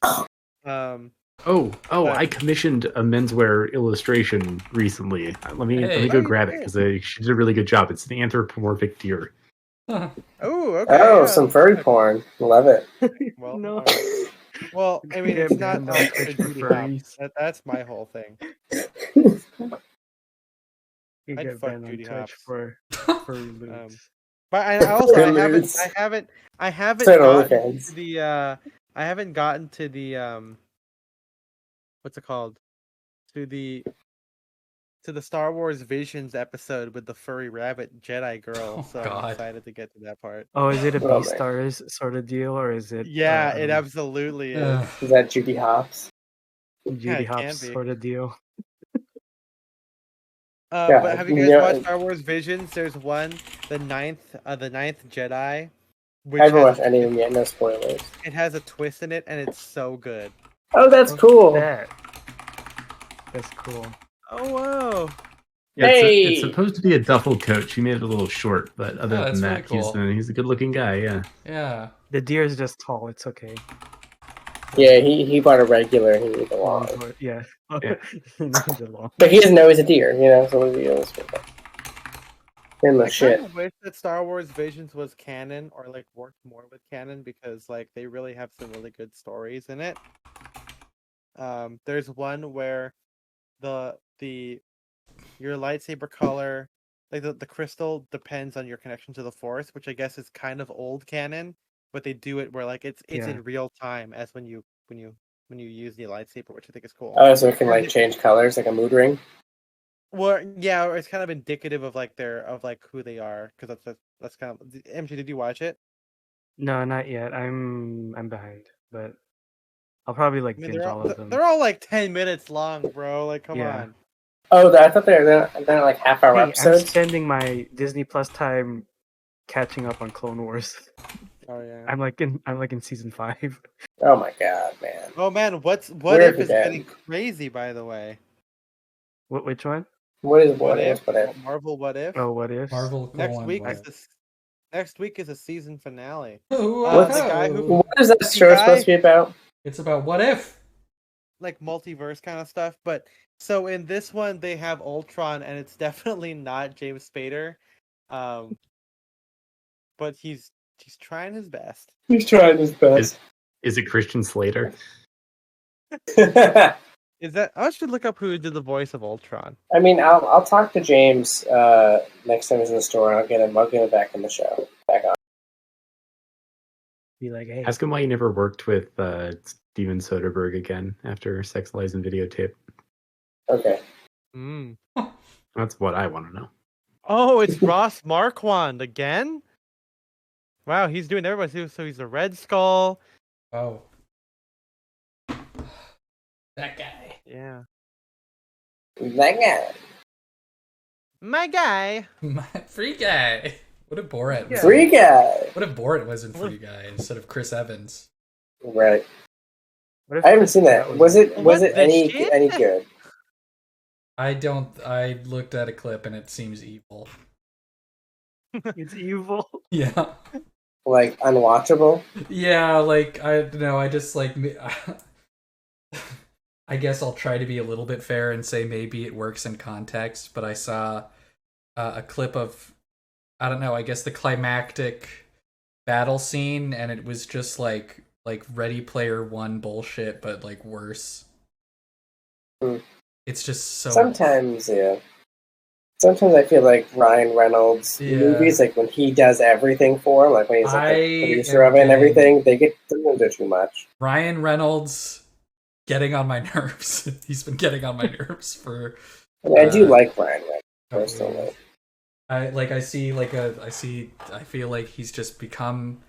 I commissioned a menswear illustration recently. Let me go grab it because she did a really good job. It's an anthropomorphic deer. Oh, okay. Oh, some furry porn. Love it. Well, no. Well, I mean, it's not furries. That's my whole thing. You get banned on Twitch for But I also I haven't gotten to the what's it called? To the Star Wars Visions episode with the furry rabbit Jedi girl. So I'm excited to get to that part. Oh, is it a Beastars sort of deal, or is it? Yeah, it absolutely is. Is that Judy Hopps? Judy Hopps sort of deal. But have you guys watched Star Wars Visions? There's one, the ninth Jedi. I haven't watched any of them yet. No spoilers. It has a twist in it, and it's so good. Oh, that's cool. That's cool. Oh wow! Yeah, it's supposed to be a duffel coat. She made it a little short, but other than that, really cool. He's a good-looking guy. Yeah. Yeah. The deer is just tall. It's okay. Yeah, he bought a regular. He needs a long. Yeah. But he doesn't know he's a deer, so what do you do? I kind of wish that Star Wars Visions was canon, or like worked more with canon, because like they really have some really good stories in it. There's one where your lightsaber color, like the crystal, depends on your connection to the Force, which I guess is kind of old canon, but they do it where like it's in real time as when you use the lightsaber, which I think is cool. Oh, so it can like change colors like a mood ring. Well, yeah, it's kind of indicative of like who they are, because that's kind of. MJ, did you watch it? No, not yet. I'm behind, but I'll probably binge all of them. They're all like 10 minutes long, bro. Like, come on. Oh, I thought they're like half-hour episodes. I'm spending my Disney Plus time catching up on Clone Wars. Oh yeah. I'm like in season 5. Oh my god, man. Oh man, what if is getting crazy, by the way? Which one? What is what if? Marvel What If? Oh, What If? Marvel. Next week is a season finale. What is that show supposed to be about? It's about what if, like multiverse kind of stuff. But so in this one, they have Ultron, and it's definitely not James Spader. But he's trying his best. He's trying his best. Is it Christian Slater? Is that? I should look up who did the voice of Ultron. I mean, I'll talk to James next time he's in the store, and I'll get him back in the show. Back on. Be like, hey. Ask him why he never worked with Steven Soderbergh again after Sex, Lies, and Videotape. Okay. That's what I want to know. Oh, it's Ross Marquand again? Wow, he's doing everybody. So he's a Red Skull. Oh. That guy. Yeah. That guy. My guy. Free Guy. What if Borat was Free Guy. What if Borat was in Free Guy instead of Chris Evans? Right. I haven't seen that. Was it any good? I looked at a clip and it seems evil. It's evil. Yeah. Like unwatchable? Yeah, like I don't know, I just like I guess I'll try to be a little bit fair and say maybe it works in context, but I saw a clip of, I don't know, I guess the climactic battle scene, and it was just like Ready Player One bullshit, but like worse. It's just so. Sometimes I feel like Ryan Reynolds movies, like when he does everything for him, like when he's like the producer of it and everything, they get too much. Ryan Reynolds getting on my nerves. He's been getting on my nerves for. I do like Ryan Reynolds personally. I feel like he's just become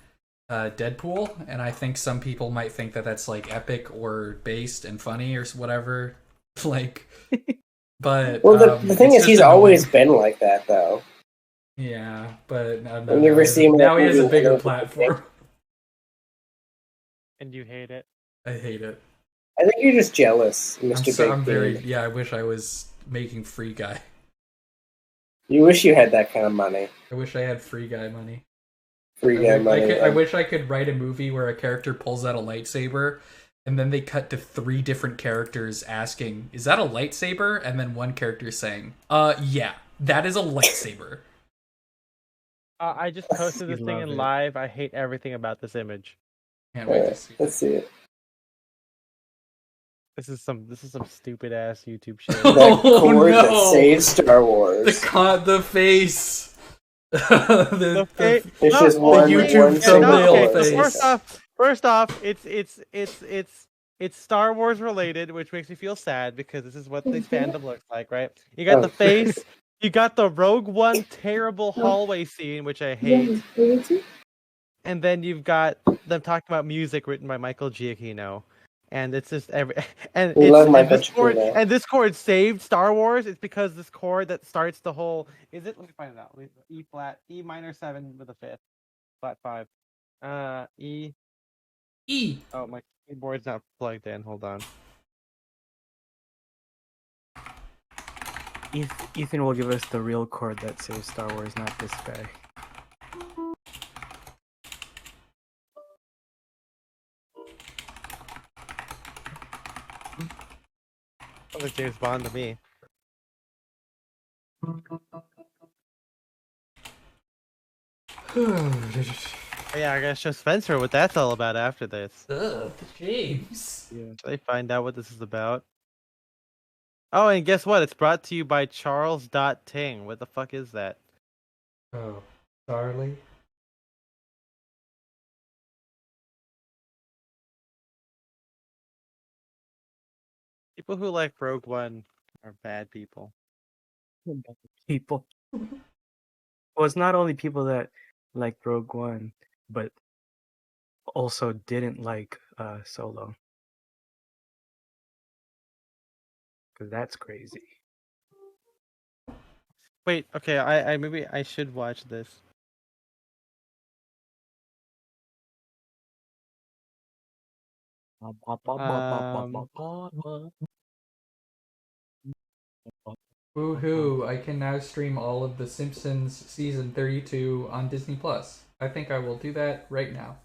Deadpool, and I think some people might think that that's like epic or based and funny or whatever. Like, but well, the thing is, he's always been like that, though. Yeah, but now he has a bigger platform. And you hate it. I hate it. I think you're just jealous, Mr. I'm very. Yeah, I wish I was making Free Guy. You wish you had that kind of money. I wish I had Free Guy money. Free Guy money. I wish I could write a movie where a character pulls out a lightsaber, and then they cut to 3 different characters asking, "Is that a lightsaber?" And then one character saying, yeah, that is a lightsaber." I just posted this thing in live. I hate everything about this image. Can't wait to see. Let's see it. This is some stupid ass YouTube shit. That cord that saves Star Wars. The face. It's just one YouTube thumbnail face. First off, it's Star Wars related, which makes me feel sad because this is what this fandom looks like, right? You got the face, you got the Rogue One terrible hallway scene, which I hate, and then you've got them talking about music written by Michael Giacchino. And it's just this chord saved Star Wars. It's because this chord that starts the whole. Is it? Let me find it out. E flat, E minor 7 with a fifth, flat 5. E. Oh, my keyboard's not plugged in. Hold on. Ethan will give us the real chord that saves Star Wars, not this guy. Sounds like James Bond to me. Yeah, I gotta show Spencer what that's all about after this. James. Yeah. So they find out what this is about. Oh, and guess what? It's brought to you by Charles Ting. What the fuck is that? Oh, Charlie. People who like Rogue One are bad people. People. Well, it's not only people that like Rogue One, but also didn't like Solo. Because that's crazy. Wait, okay, I maybe I should watch this. Woohoo! I can now stream all of The Simpsons season 32 on Disney Plus. I think I will do that right now.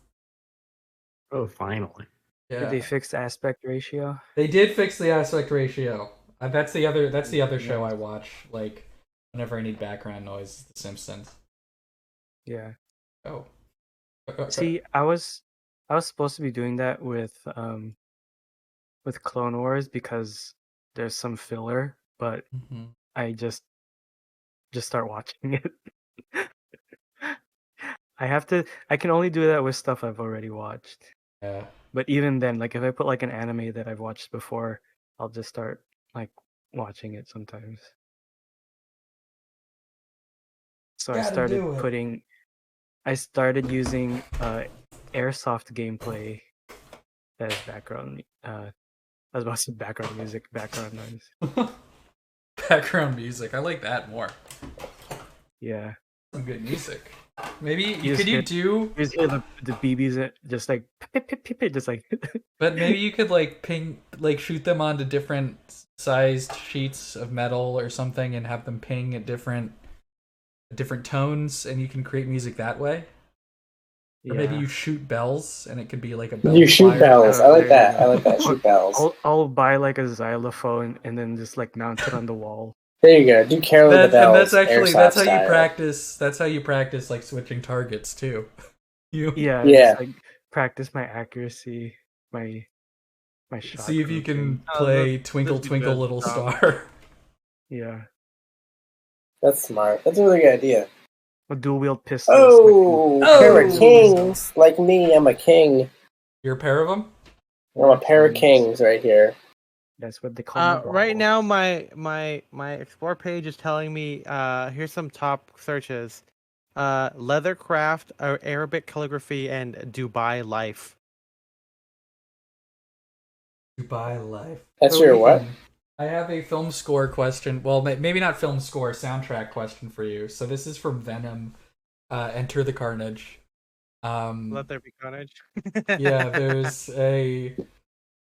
Oh, finally! Yeah. Did they fix the aspect ratio? They did fix the aspect ratio. That's the other show I watch. Like whenever I need background noise, The Simpsons. Yeah. Oh. See, I was supposed to be doing that with Clone Wars because there's some filler, but I just start watching it. I can only do that with stuff I've already watched. Yeah. But even then, like if I put like an anime that I've watched before, I'll just start like watching it sometimes. So I started using airsoft gameplay as background. I was about to say background music, background noise. Background music. I like that more. Yeah. Some good music. Maybe You could you do? You just hear the BBs just like just like. But maybe you could like shoot them onto different sized sheets of metal or something, and have them ping at different tones, and you can create music that way. Or maybe you shoot bells, and it could be like a bell. You shoot bells. I like that. I like that. Shoot bells. I'll buy like a xylophone and then just like mount it on the wall. There you go. Do Carol of the Bells. And that's how style. you practice. That's how you practice like switching targets too. Like practice my accuracy, my shot. See if you can play Twinkle Twinkle Little Star. Yeah. That's smart. That's a really good idea. A dual wield pistol. Oh, pair of kings. Like me, I'm a king. You're a pair of them? I'm a pair of kings right here. That's what they call me. Right now, my explore page is telling me here's some top searches: leathercraft, Arabic calligraphy, and Dubai life. Dubai life. That's your what? I have a film score question. Well, maybe not film score, soundtrack question for you. So this is from Venom. Enter the Carnage. Let there be carnage. Yeah,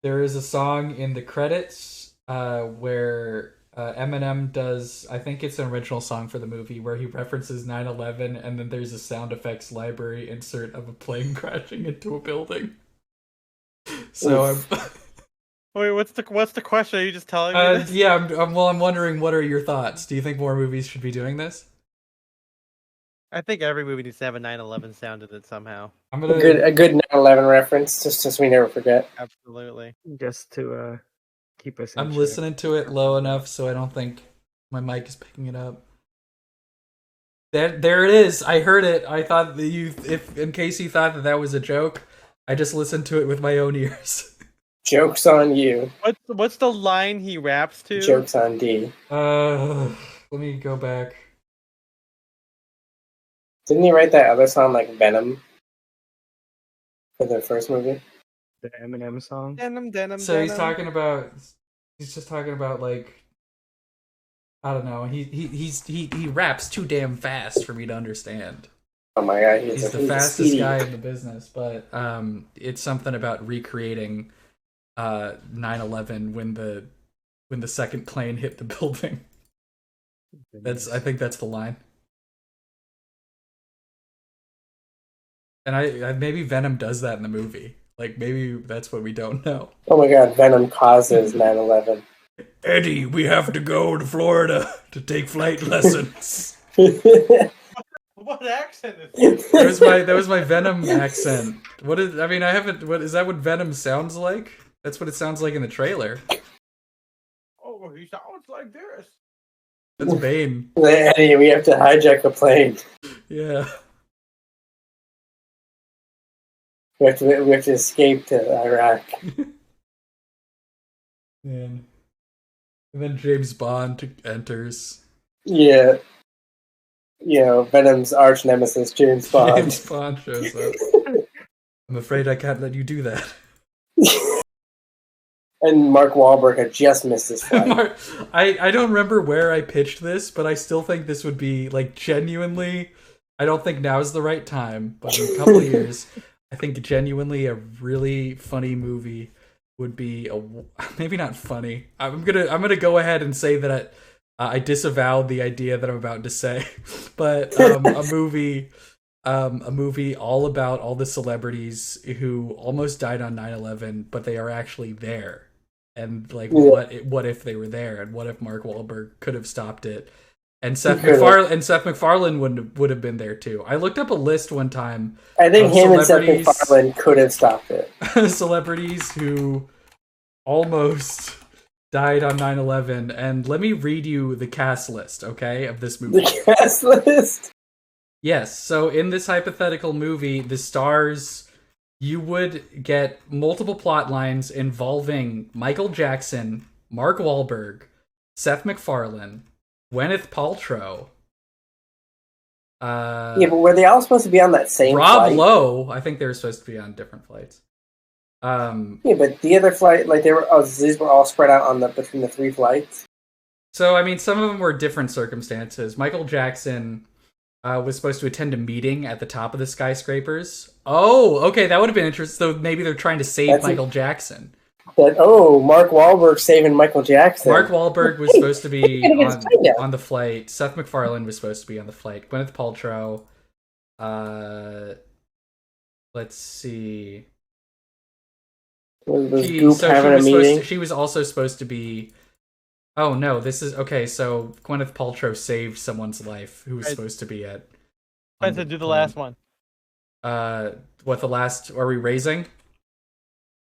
there is a song in the credits where Eminem does, I think it's an original song for the movie, where he references 9/11, and then there's a sound effects library insert of a plane crashing into a building. So Wait, what's the question? Are you just telling me this? Yeah, I'm wondering, what are your thoughts? Do you think more movies should be doing this? I think every movie needs to have a 9/11 sound in it somehow. A good 9/11 reference, just so we never forget. Absolutely. Just to keep us. I'm listening to it low enough so I don't think my mic is picking it up. There it is. I heard it. I thought that if in case you thought that was a joke, I just listened to it with my own ears. Joke's on you. What's the line he raps to? Joke's on D. Let me go back. Didn't he write that other song like Venom for the first movie? The Eminem song. Denim. So he's just talking about like, I don't know. He raps too damn fast for me to understand. Oh my god, he's the fastest guy in the business. But it's something about recreating 9/11 when the second plane hit the building. I think that's the line. And I maybe Venom does that in the movie. Like maybe that's what we don't know. Oh my god, Venom causes 9/11. Eddie, we have to go to Florida to take flight lessons. What accent is that? That was my Venom accent. What is that what Venom sounds like? That's what it sounds like in the trailer. Oh, he sounds like this. That's Bane. Eddie, we have to hijack a plane. Yeah. We have to escape to Iraq. Man. And then James Bond enters. Yeah. You know, Venom's arch nemesis, James Bond. James Bond shows up. I'm afraid I can't let you do that. And Mark Wahlberg had just missed his flight. I don't remember where I pitched this, but I still think this would be, like, genuinely... I don't think now's the right time, but in a couple of years, I think genuinely a really funny movie would be... maybe not funny. I'm gonna go ahead and say that I disavowed the idea that I'm about to say, but a movie all about all the celebrities who almost died on 9/11, but they are actually there, and like what if they were there, and what if Mark Wahlberg could have stopped it, and Seth MacFarlane would have been there too. I looked up a list one time. I think him and Seth MacFarlane could have stopped it. Celebrities who almost died on 9/11, and let me read you the cast list, okay, of this movie. The cast list? Yes, so in this hypothetical movie, the stars, you would get multiple plot lines involving Michael Jackson, Mark Wahlberg, Seth MacFarlane, Gwyneth Paltrow. Yeah, but were they all supposed to be on that same Rob flight? Lowe, I think they were supposed to be on different flights. Yeah, but the other flight, like these were all spread out between the three flights. So I mean, some of them were different circumstances. Michael Jackson was supposed to attend a meeting at the top of the skyscrapers. Oh, okay, that would have been interesting. So maybe they're trying to save Michael Jackson. Mark Wahlberg saving Michael Jackson. Mark Wahlberg was supposed to be on the flight. Seth MacFarlane was supposed to be on the flight. Gwyneth Paltrow. Let's see. She was also supposed to be... Oh, no, this is... Okay, so Gwyneth Paltrow saved someone's life who was supposed to be at... Let's do the last one. What, the last... Are we raising?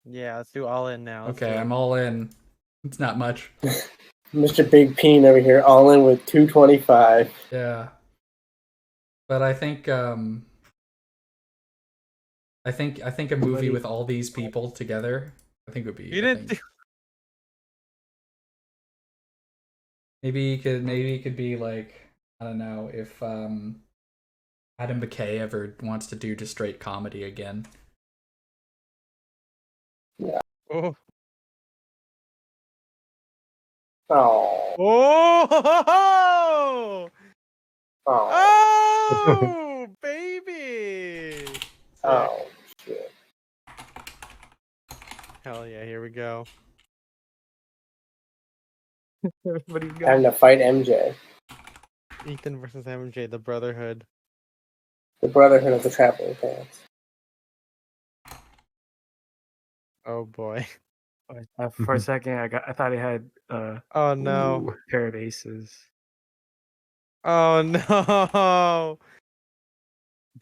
Yeah, let's do all in now. Okay, I'm all in. It's not much. Mr. Big Peen over here, all in with 225. Yeah. But I think... I think a movie with all these people together, I think would be... Maybe it could be like, I don't know, if Adam McKay ever wants to do just straight comedy again. Yeah. Oh. Oh. Oh. Oh. Oh, baby. Oh, shit. Hell yeah, here we go. Time to fight MJ. Ethan versus MJ, the Brotherhood. The Brotherhood of the Traveling Pants. Oh boy. For a second, I thought he had oh no, a pair of aces. Oh no.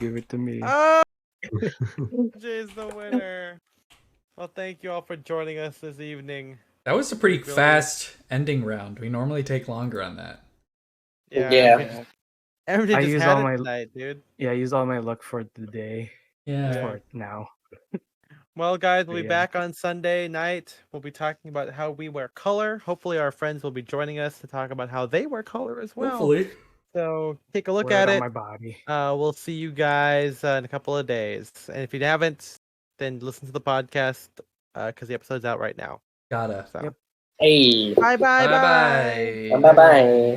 Give it to me. Oh, MJ is the winner. Well, thank you all for joining us this evening. That was a pretty fast ending round. We normally take longer on that. Yeah. MJ I just used had all it my tonight, dude. Yeah, I used all my luck for the day. Yeah. For now. Well, guys, we'll be Yeah. back on Sunday night. We'll be talking about how we wear color. Hopefully, our friends will be joining us to talk about how they wear color as well. Hopefully. So take a look Wear at it it. on my body. We'll see you guys in a couple of days. And if you haven't, then listen to the podcast because the episode's out right now. Gotta. So. Yep. Hey. Bye. Bye. Bye bye.